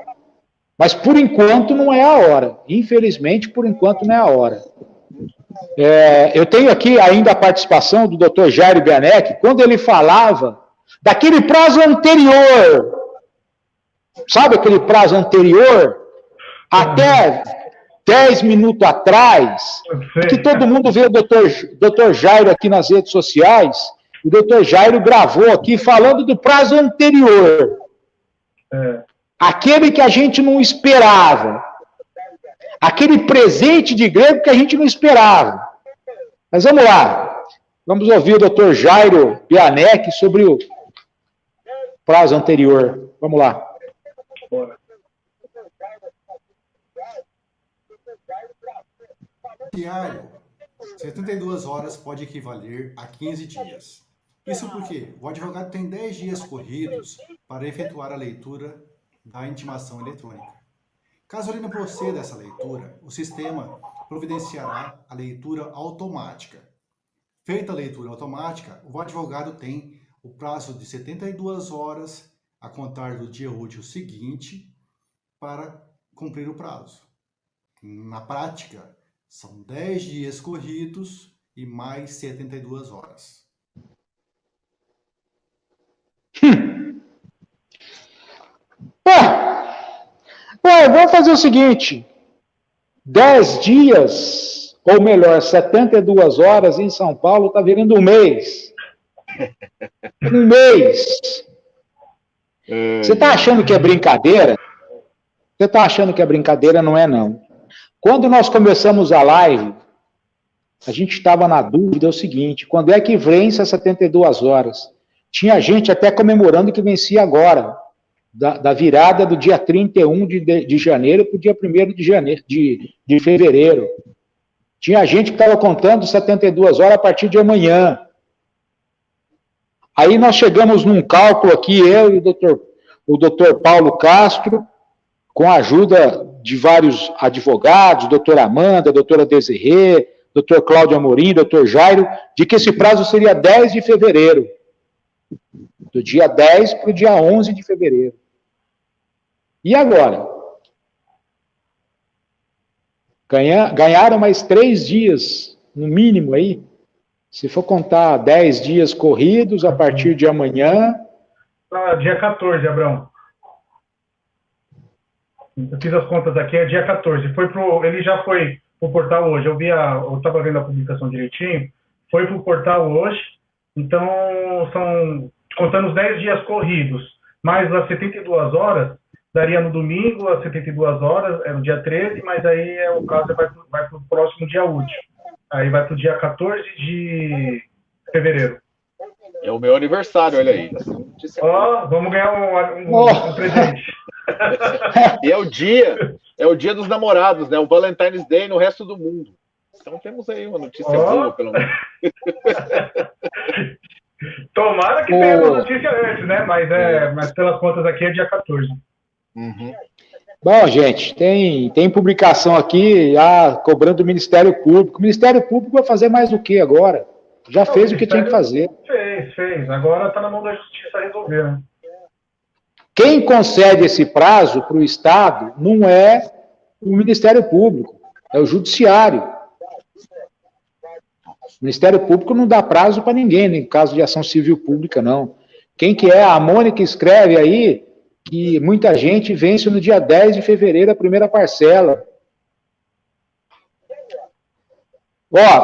Mas, por enquanto, não é a hora. Infelizmente, por enquanto, não é a hora. Eu tenho aqui ainda a participação do Dr. Jairo Bianec, quando ele falava daquele prazo anterior. Sabe aquele prazo anterior? Até 10 minutos atrás, que todo mundo vê o Dr. Jairo aqui nas redes sociais. O doutor Jairo gravou aqui falando do prazo anterior. Aquele que a gente não esperava. Aquele presente de grego que a gente não esperava. Mas vamos lá. Vamos ouvir o doutor Jairo Bianec sobre o prazo anterior. Vamos lá. Diário, 72 horas pode equivaler a 15 dias. Isso porque o advogado tem 10 dias corridos para efetuar a leitura da intimação eletrônica. Caso ele não proceda a essa leitura, o sistema providenciará a leitura automática. Feita a leitura automática, o advogado tem o prazo de 72 horas a contar do dia útil seguinte para cumprir o prazo. Na prática, são 10 dias corridos e mais 72 horas. Vamos fazer o seguinte, 10 dias, ou melhor, 72 horas em São Paulo está virando um mês. Um mês. Você está achando que é brincadeira? Você está achando que é brincadeira? Não é, não. Quando nós começamos a live, a gente estava na dúvida, é o seguinte, quando é que vence as 72 horas? Tinha gente até comemorando que vencia agora, da virada do dia 31 de janeiro para o dia 1º de fevereiro. Tinha gente que estava contando 72 horas a partir de amanhã. Aí nós chegamos num cálculo aqui, eu e o doutor Paulo Castro, com a ajuda de vários advogados, doutora Amanda, doutora Desirê, doutor Cláudio Amorim, doutor Jairo, de que esse prazo seria 10 de fevereiro. Do dia 10 para o dia 11 de fevereiro. E agora? Ganharam mais 3 dias, no mínimo aí. Se for contar 10 dias corridos a partir de amanhã... Dia 14, Abrão. Eu fiz as contas aqui, é dia 14. Ele já foi pro portal hoje. Eu estava vendo a publicação direitinho. Foi pro portal hoje. Então, contando os 10 dias corridos, mais as 72 horas, daria no domingo, as 72 horas, é no dia 13, mas aí o caso vai pro próximo dia útil. Aí vai pro dia 14 de fevereiro. É o meu aniversário, olha aí. Vamos ganhar um presente. E é o dia dos namorados, né? O Valentine's Day no resto do mundo. Então temos aí uma notícia boa, pelo menos. Tomara que tenha uma notícia antes, né? Mas pelas contas aqui é dia 14. Uhum. Bom, gente, tem publicação aqui cobrando do Ministério Público. O Ministério Público vai fazer mais o que agora? Já fez o que tinha que fazer. Fez. Agora está na mão da Justiça resolver, né? Quem concede esse prazo para o Estado não é o Ministério Público, é o Judiciário. O Ministério Público não dá prazo para ninguém, em caso de ação civil pública, não. Quem que é? A Mônica escreve aí que muita gente vence no dia 10 de fevereiro a primeira parcela.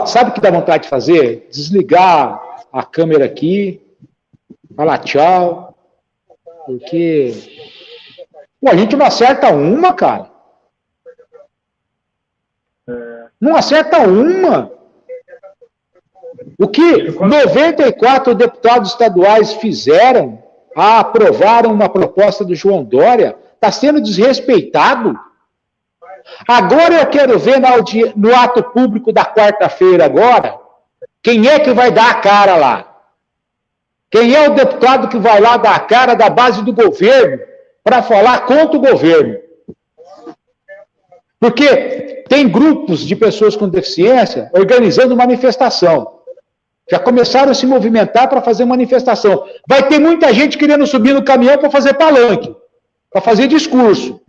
Sabe o que dá vontade de fazer? Desligar a câmera aqui, falar tchau, porque a gente não acerta uma, cara. Não acerta uma. O que 94 deputados estaduais fizeram, aprovaram uma proposta do João Dória, está sendo desrespeitado. Agora eu quero ver no ato público da quarta-feira agora, quem é que vai dar a cara lá? Quem é o deputado que vai lá dar a cara da base do governo para falar contra o governo? Porque tem grupos de pessoas com deficiência organizando manifestação. Já começaram a se movimentar para fazer manifestação. Vai ter muita gente querendo subir no caminhão para fazer palanque, para fazer discurso.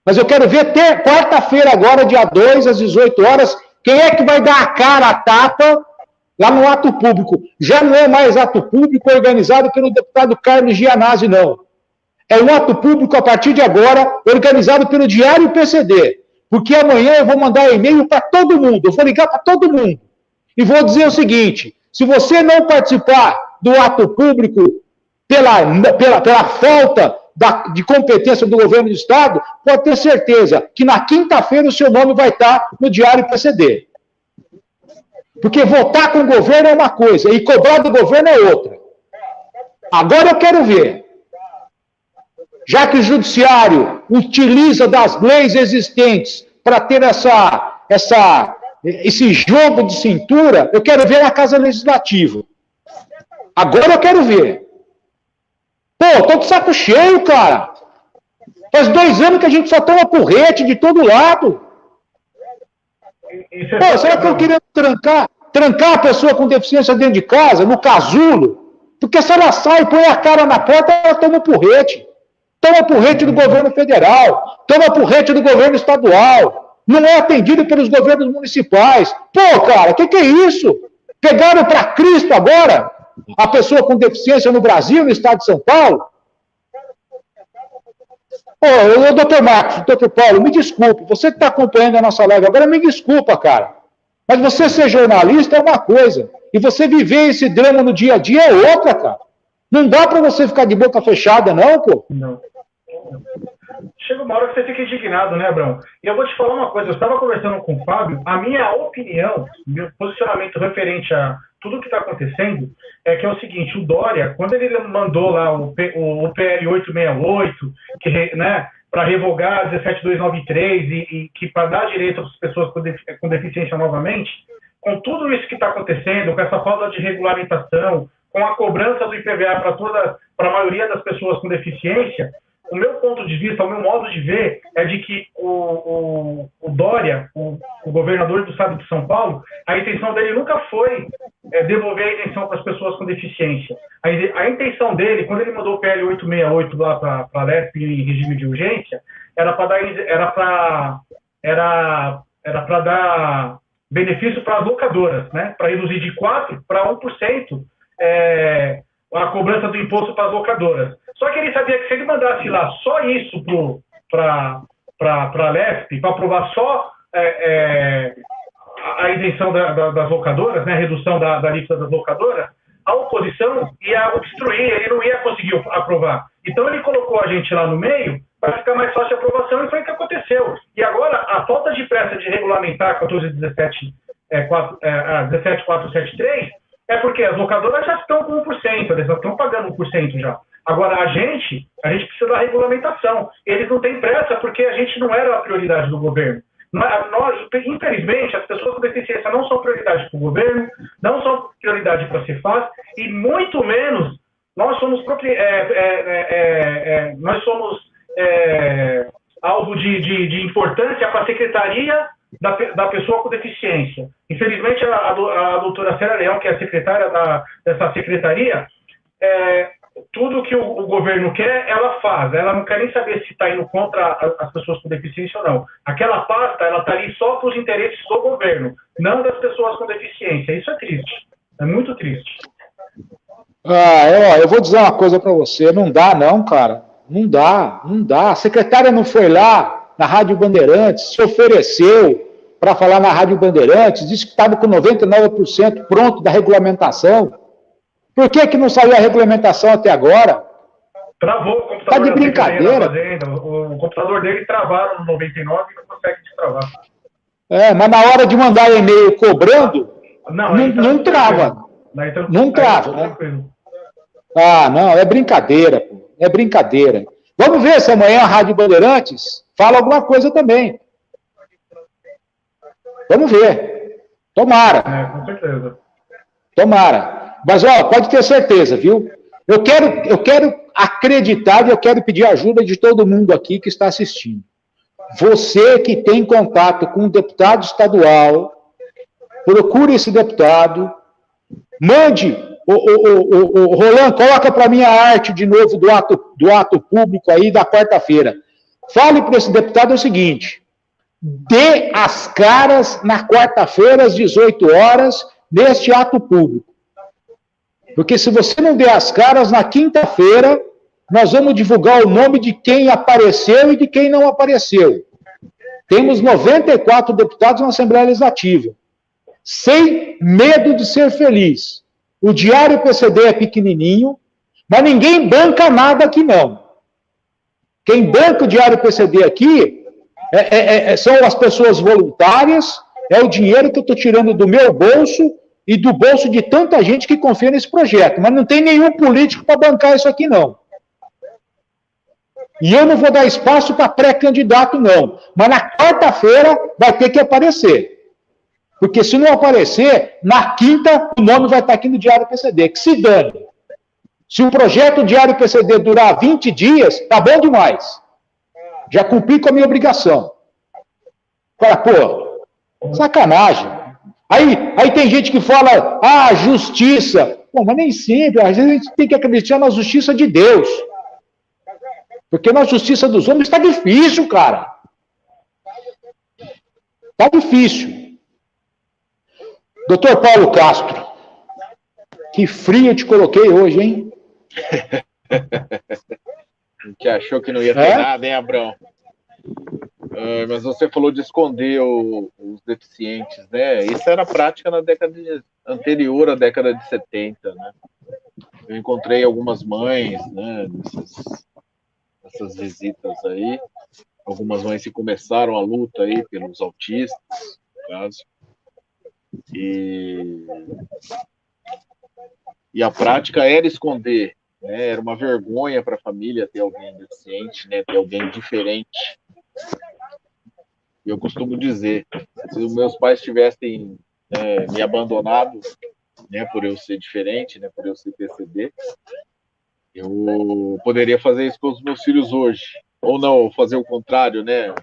Mas eu quero ver até quarta-feira agora, dia 2, às 18 horas, quem é que vai dar a cara, a tapa, lá no ato público. Já não é mais ato público organizado pelo deputado Carlos Gianazzi, não. É um ato público, a partir de agora, organizado pelo Diário PCD. Porque amanhã eu vou mandar e-mail para todo mundo, eu vou ligar para todo mundo. E vou dizer o seguinte, se você não participar do ato público pela falta de competência do governo do Estado, pode ter certeza que na quinta-feira o seu nome vai estar no Diário PCD. Porque votar com o governo é uma coisa e cobrar do governo é outra. Agora eu quero ver. Já que o Judiciário utiliza das leis existentes para ter esse jogo de cintura, eu quero ver na Casa Legislativa. Agora eu quero ver. Pô, tô de saco cheio, cara. Faz 2 anos que a gente só toma porrete de todo lado. Pô, será que eu queria trancar a pessoa com deficiência dentro de casa, no casulo? Porque se ela sai e põe a cara na porta, ela toma porrete. Toma porrete do governo federal, toma porrete do governo estadual, não é atendido pelos governos municipais. Pô, cara, o que é isso? Pegaram para Cristo agora a pessoa com deficiência no Brasil, no estado de São Paulo? Ô, doutor Marcos, doutor Paulo, me desculpe, você que está acompanhando a nossa live agora, me desculpa, cara. Mas você ser jornalista é uma coisa, e você viver esse drama no dia a dia é outra, cara. Não dá para você ficar de boca fechada, não, pô? Não. Chega uma hora que você fica indignado, né, Abrão? E eu vou te falar uma coisa, eu estava conversando com o Fábio, a minha opinião, meu posicionamento referente a tudo que está acontecendo, é que é o seguinte, o Dória, quando ele mandou lá o PL 868, né, para revogar 17293 e que para dar direito às pessoas com deficiência novamente, com tudo isso que está acontecendo, com essa falta de regulamentação, com a cobrança do IPVA para a maioria das pessoas com deficiência, o meu ponto de vista, o meu modo de ver, é de que governador do estado de São Paulo, a intenção dele nunca foi devolver a isenção para as pessoas com deficiência. A intenção dele, quando ele mandou o PL 868 lá para a LESP em regime de urgência, era para dar benefício para as locadoras, né? Para reduzir de 4% para 1% a cobrança do imposto para as locadoras. Só que ele sabia que se ele mandasse lá só isso para a LESP, para aprovar só a isenção das locadoras, né, a redução da alíquota das locadoras, a oposição ia obstruir, ele não ia conseguir aprovar. Então ele colocou a gente lá no meio para ficar mais fácil a aprovação, e foi o que aconteceu. E agora, a falta de pressa de regulamentar 1417473 é porque as locadoras já estão com 1%, eles já estão pagando 1% já. Agora, a gente precisa da regulamentação. Eles não têm pressa porque a gente não era a prioridade do governo. Nós, infelizmente, as pessoas com deficiência não são prioridade para o governo, não são prioridade para a Cefaz, e muito menos nós somos alvo de importância para a secretaria da pessoa com deficiência. Infelizmente, a doutora Célia Leão, que é a secretária dessa secretaria, tudo que o governo quer, ela faz. Ela não quer nem saber se está indo contra as pessoas com deficiência ou não. Aquela pasta, ela está ali só para os interesses do governo, não das pessoas com deficiência. Isso é triste. É muito triste. Eu vou dizer uma coisa para você. Não dá, não, cara. Não dá. A secretária não foi lá na Rádio Bandeirantes, se ofereceu para falar na Rádio Bandeirantes, disse que estava com 99% pronto da regulamentação. Por que não saiu a regulamentação até agora? Travou o computador. Tá de brincadeira. O computador dele travaram no 99 e não consegue destravar. Mas na hora de mandar e-mail cobrando, não trava. Não trava, né? Não, é brincadeira, pô. É brincadeira. Vamos ver se amanhã a Rádio Bandeirantes fala alguma coisa também. Vamos ver. Tomara. Com certeza. Tomara. Mas, pode ter certeza, viu? Eu quero acreditar e eu quero pedir ajuda de todo mundo aqui que está assistindo. Você que tem contato com um deputado estadual, procure esse deputado, mande, o Roland, coloca para mim a arte de novo do ato público aí da quarta-feira. Fale para esse deputado o seguinte: dê as caras na quarta-feira às 18 horas neste ato público. Porque se você não der as caras, na quinta-feira, nós vamos divulgar o nome de quem apareceu e de quem não apareceu. Temos 94 deputados na Assembleia Legislativa. Sem medo de ser feliz. O Diário PCD é pequenininho, mas ninguém banca nada aqui, não. Quem banca o Diário PCD aqui são as pessoas voluntárias, é o dinheiro que eu estou tirando do meu bolso e do bolso de tanta gente que confia nesse projeto. Mas não tem nenhum político para bancar isso aqui, não. E eu não vou dar espaço para pré-candidato, não. Mas na quarta-feira vai ter que aparecer. Porque se não aparecer, na quinta o nome vai estar aqui no Diário PCD. Que se dane. Se o projeto Diário PCD durar 20 dias, tá bom demais. Já cumpri com a minha obrigação. Sacanagem. Aí tem gente que fala, justiça. Bom, mas nem sempre. Às vezes a gente tem que acreditar na justiça de Deus. Porque na justiça dos homens está difícil, cara. Está difícil. Doutor Paulo Castro, que frio eu te coloquei hoje, hein? Que achou que não ia ter nada, hein, Abrão? Mas você falou de esconder os deficientes, né? Isso era prática na década anterior à década de 70, né? Eu encontrei algumas mães, né, nessas visitas aí, algumas mães que começaram a luta aí pelos autistas, no caso, e a prática era esconder, né? Era uma vergonha para a família ter alguém deficiente, né? Ter alguém diferente. Eu costumo dizer, se os meus pais tivessem me abandonado, né, por eu ser diferente, né, por eu ser PCD, eu poderia fazer isso com os meus filhos hoje. Ou não, fazer o contrário, né?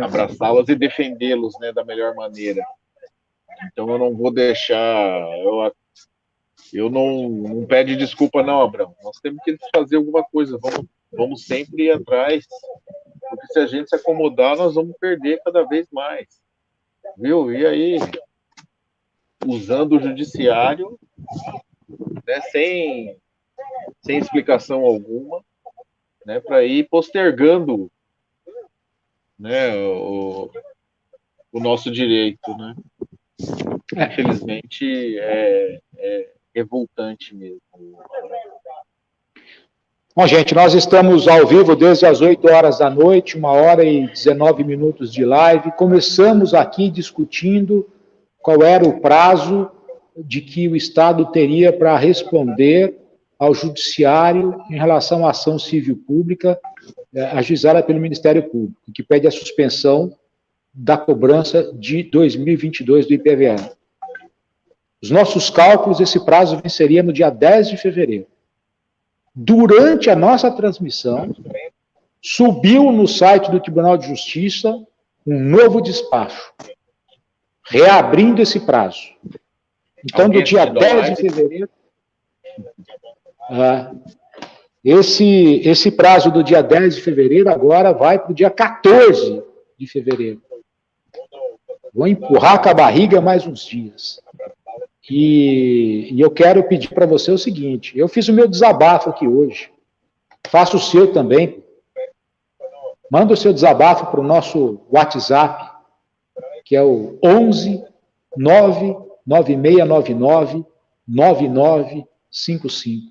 abraçá-las e defendê-los, né, da melhor maneira. Então eu não vou deixar, eu não pede desculpa não, Abrão. Nós temos que fazer alguma coisa, vamos sempre ir atrás, porque se a gente se acomodar, nós vamos perder cada vez mais, viu? E aí, usando o judiciário, né, sem explicação alguma, né, para ir postergando, né, o nosso direito, né? Infelizmente é revoltante mesmo. Bom, gente, nós estamos ao vivo desde as 8 horas da noite, 1h19 de live. Começamos aqui discutindo qual era o prazo de que o Estado teria para responder ao Judiciário em relação à ação civil pública ajuizada pelo Ministério Público, que pede a suspensão da cobrança de 2022 do IPVA. Os nossos cálculos, esse prazo venceria no dia 10 de fevereiro. Durante a nossa transmissão, subiu no site do Tribunal de Justiça um novo despacho, reabrindo esse prazo. Então, do dia 10 de fevereiro, esse prazo do dia 10 de fevereiro agora vai para o dia 14 de fevereiro. Vou empurrar com a barriga mais uns dias. E eu quero pedir para você o seguinte, eu fiz o meu desabafo aqui hoje, faça o seu também, manda o seu desabafo para o nosso WhatsApp, que é o 11 99699 9955.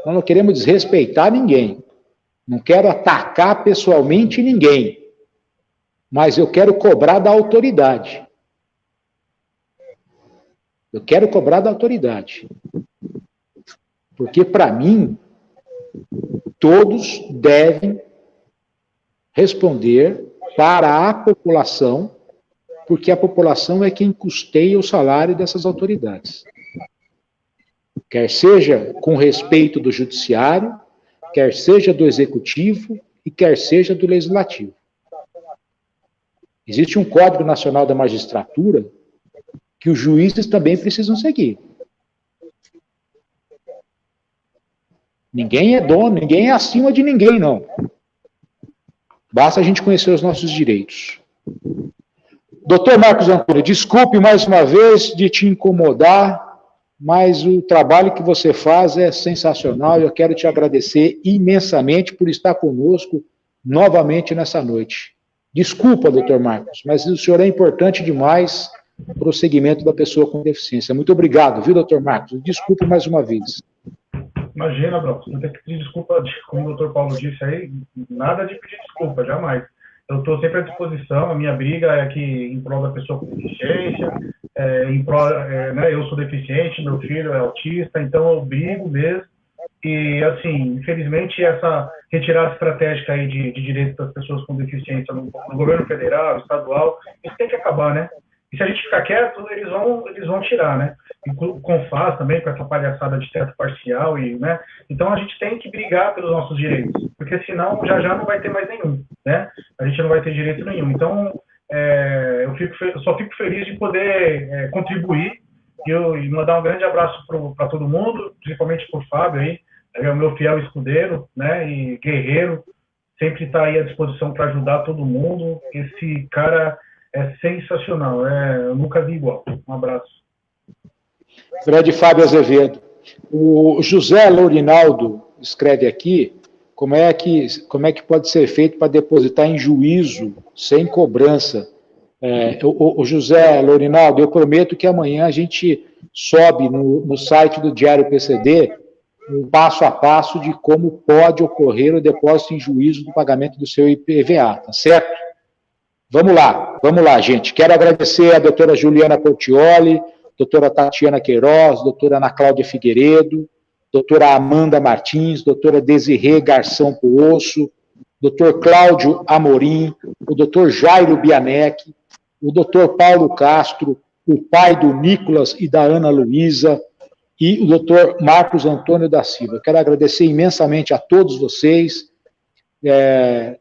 Nós não queremos desrespeitar ninguém, não quero atacar pessoalmente ninguém, mas eu quero cobrar da autoridade. Eu quero cobrar da autoridade. Porque, para mim, todos devem responder para a população, porque a população é quem custeia o salário dessas autoridades. Quer seja com respeito do judiciário, quer seja do executivo e quer seja do legislativo. Existe um Código Nacional da Magistratura que os juízes também precisam seguir. Ninguém é dono, ninguém é acima de ninguém, não. Basta a gente conhecer os nossos direitos. Doutor Marcos Antônio, desculpe mais uma vez de te incomodar, mas o trabalho que você faz é sensacional e eu quero te agradecer imensamente por estar conosco novamente nessa noite. Desculpa, doutor Marcos, mas o senhor é importante demais para o segmento da pessoa com deficiência. Muito obrigado, viu, doutor Marcos? Desculpe mais uma vez. Imagina, Bruno, não tem que pedir desculpa, como o doutor Paulo disse aí, nada de pedir desculpa, jamais. Eu estou sempre à disposição, a minha briga é aqui em prol da pessoa com deficiência, né, eu sou deficiente, meu filho é autista, então eu brigo mesmo. E, assim, infelizmente, essa retirada estratégica aí de direitos das pessoas com deficiência no governo federal, estadual, isso tem que acabar, né? E se a gente ficar quieto, eles vão tirar, né? E com o CONFAS também, com essa palhaçada de teto parcial, né? Então a gente tem que brigar pelos nossos direitos, porque senão já não vai ter mais nenhum, né? A gente não vai ter direito nenhum. Então, eu só fico feliz de poder contribuir e mandar um grande abraço para todo mundo, principalmente para o Fábio aí, é o meu fiel escudeiro, né? E guerreiro, sempre está aí à disposição para ajudar todo mundo. Esse cara é sensacional, eu nunca vi igual. Um abraço. Grande Fábio Azevedo. O José Lourinaldo escreve aqui como é que pode ser feito para depositar em juízo sem cobrança. O José Lourinaldo, eu prometo que amanhã a gente sobe no site do Diário PCD um passo a passo de como pode ocorrer o depósito em juízo do pagamento do seu IPVA, tá certo? Vamos lá, gente. Quero agradecer a doutora Juliana Portioli, doutora Tatiana Queiroz, doutora Ana Cláudia Figueiredo, doutora Amanda Martins, doutora Desirê Garção Poosso, doutor Cláudio Amorim, o doutor Jairo Bianec, o doutor Paulo Castro, o pai do Nicolas e da Ana Luísa, e o doutor Marcos Antônio da Silva. Quero agradecer imensamente a todos vocês.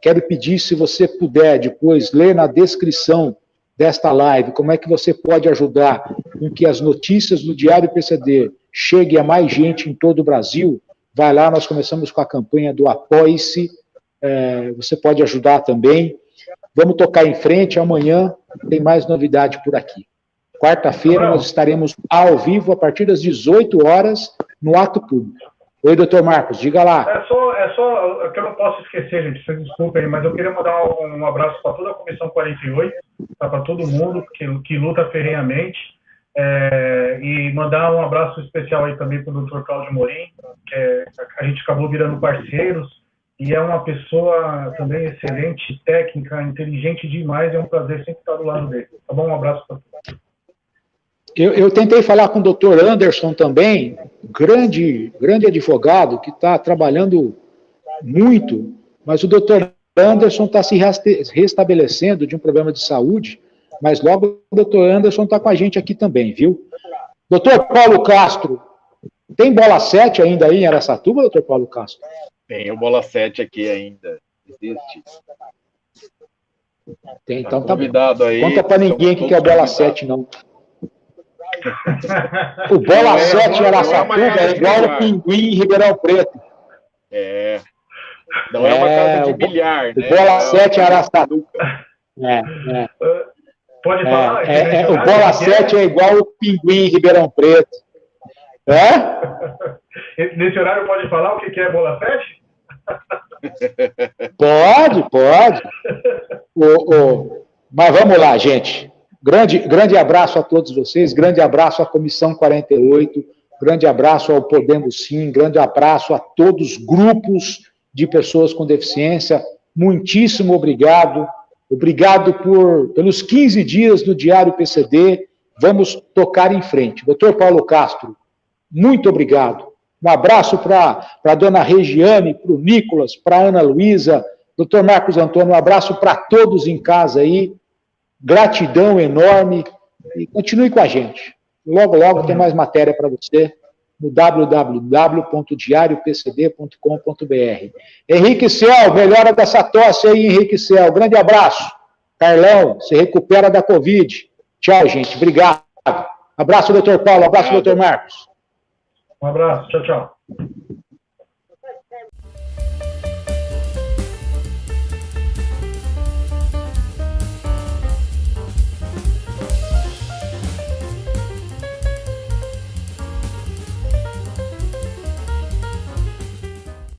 quero pedir, se você puder, depois ler na descrição desta live, como é que você pode ajudar com que as notícias do Diário PCD cheguem a mais gente em todo o Brasil. Vai lá, nós começamos com a campanha do Apoie-se, você pode ajudar também. Vamos tocar em frente, amanhã tem mais novidade por aqui. Quarta-feira nós estaremos ao vivo a partir das 18 horas no ato público. Oi, doutor Marcos, diga lá. É só que eu não posso esquecer, gente, vocês desculpem, mas eu queria mandar um abraço para toda a Comissão 48, para todo mundo que luta ferrenhamente, e mandar um abraço especial aí também para o doutor Cláudio Amorim, que a gente acabou virando parceiros, e é uma pessoa também excelente, técnica, inteligente demais, é um prazer sempre estar do lado dele. Tá bom? Um abraço para todos. Eu tentei falar com o doutor Anderson também, grande advogado, que está trabalhando muito, mas o doutor Anderson está se restabelecendo de um problema de saúde, mas logo o doutor Anderson está com a gente aqui também, viu? Doutor Paulo Castro, tem bola 7 ainda aí em Araçatuba, doutor Paulo Castro? Tem o bola 7 aqui ainda, existe. Tem, então tá convidado aí. Conta para ninguém que é bola 7, não. O bola 7 em Araçatuba é igual o Pinguim em Ribeirão Preto. Não é uma casa de bilhar, né? O bola 7 em Araçatuba. Pode falar? O bola 7 é igual o Pinguim em Ribeirão Preto. Nesse horário pode falar o que é bola 7? Pode. Mas vamos lá, gente. Grande abraço a todos vocês, grande abraço à Comissão 48, grande abraço ao Podemos Sim, grande abraço a todos os grupos de pessoas com deficiência. Muitíssimo obrigado. Obrigado pelos 15 dias do Diário PCD. Vamos tocar em frente. Doutor Paulo Castro, muito obrigado. Um abraço para a dona Regiane, para o Nicolas, para a Ana Luísa, doutor Marcos Antônio, um abraço para todos em casa aí. Gratidão enorme e continue com a gente. Logo tem mais matéria para você no www.diariopcd.com.br. Henrique Cel, melhora dessa tosse aí, Henrique Cel. Grande abraço. Carlão, se recupera da Covid. Tchau, gente. Obrigado. Abraço, doutor Paulo. Abraço, doutor Marcos. Um abraço. Tchau, tchau.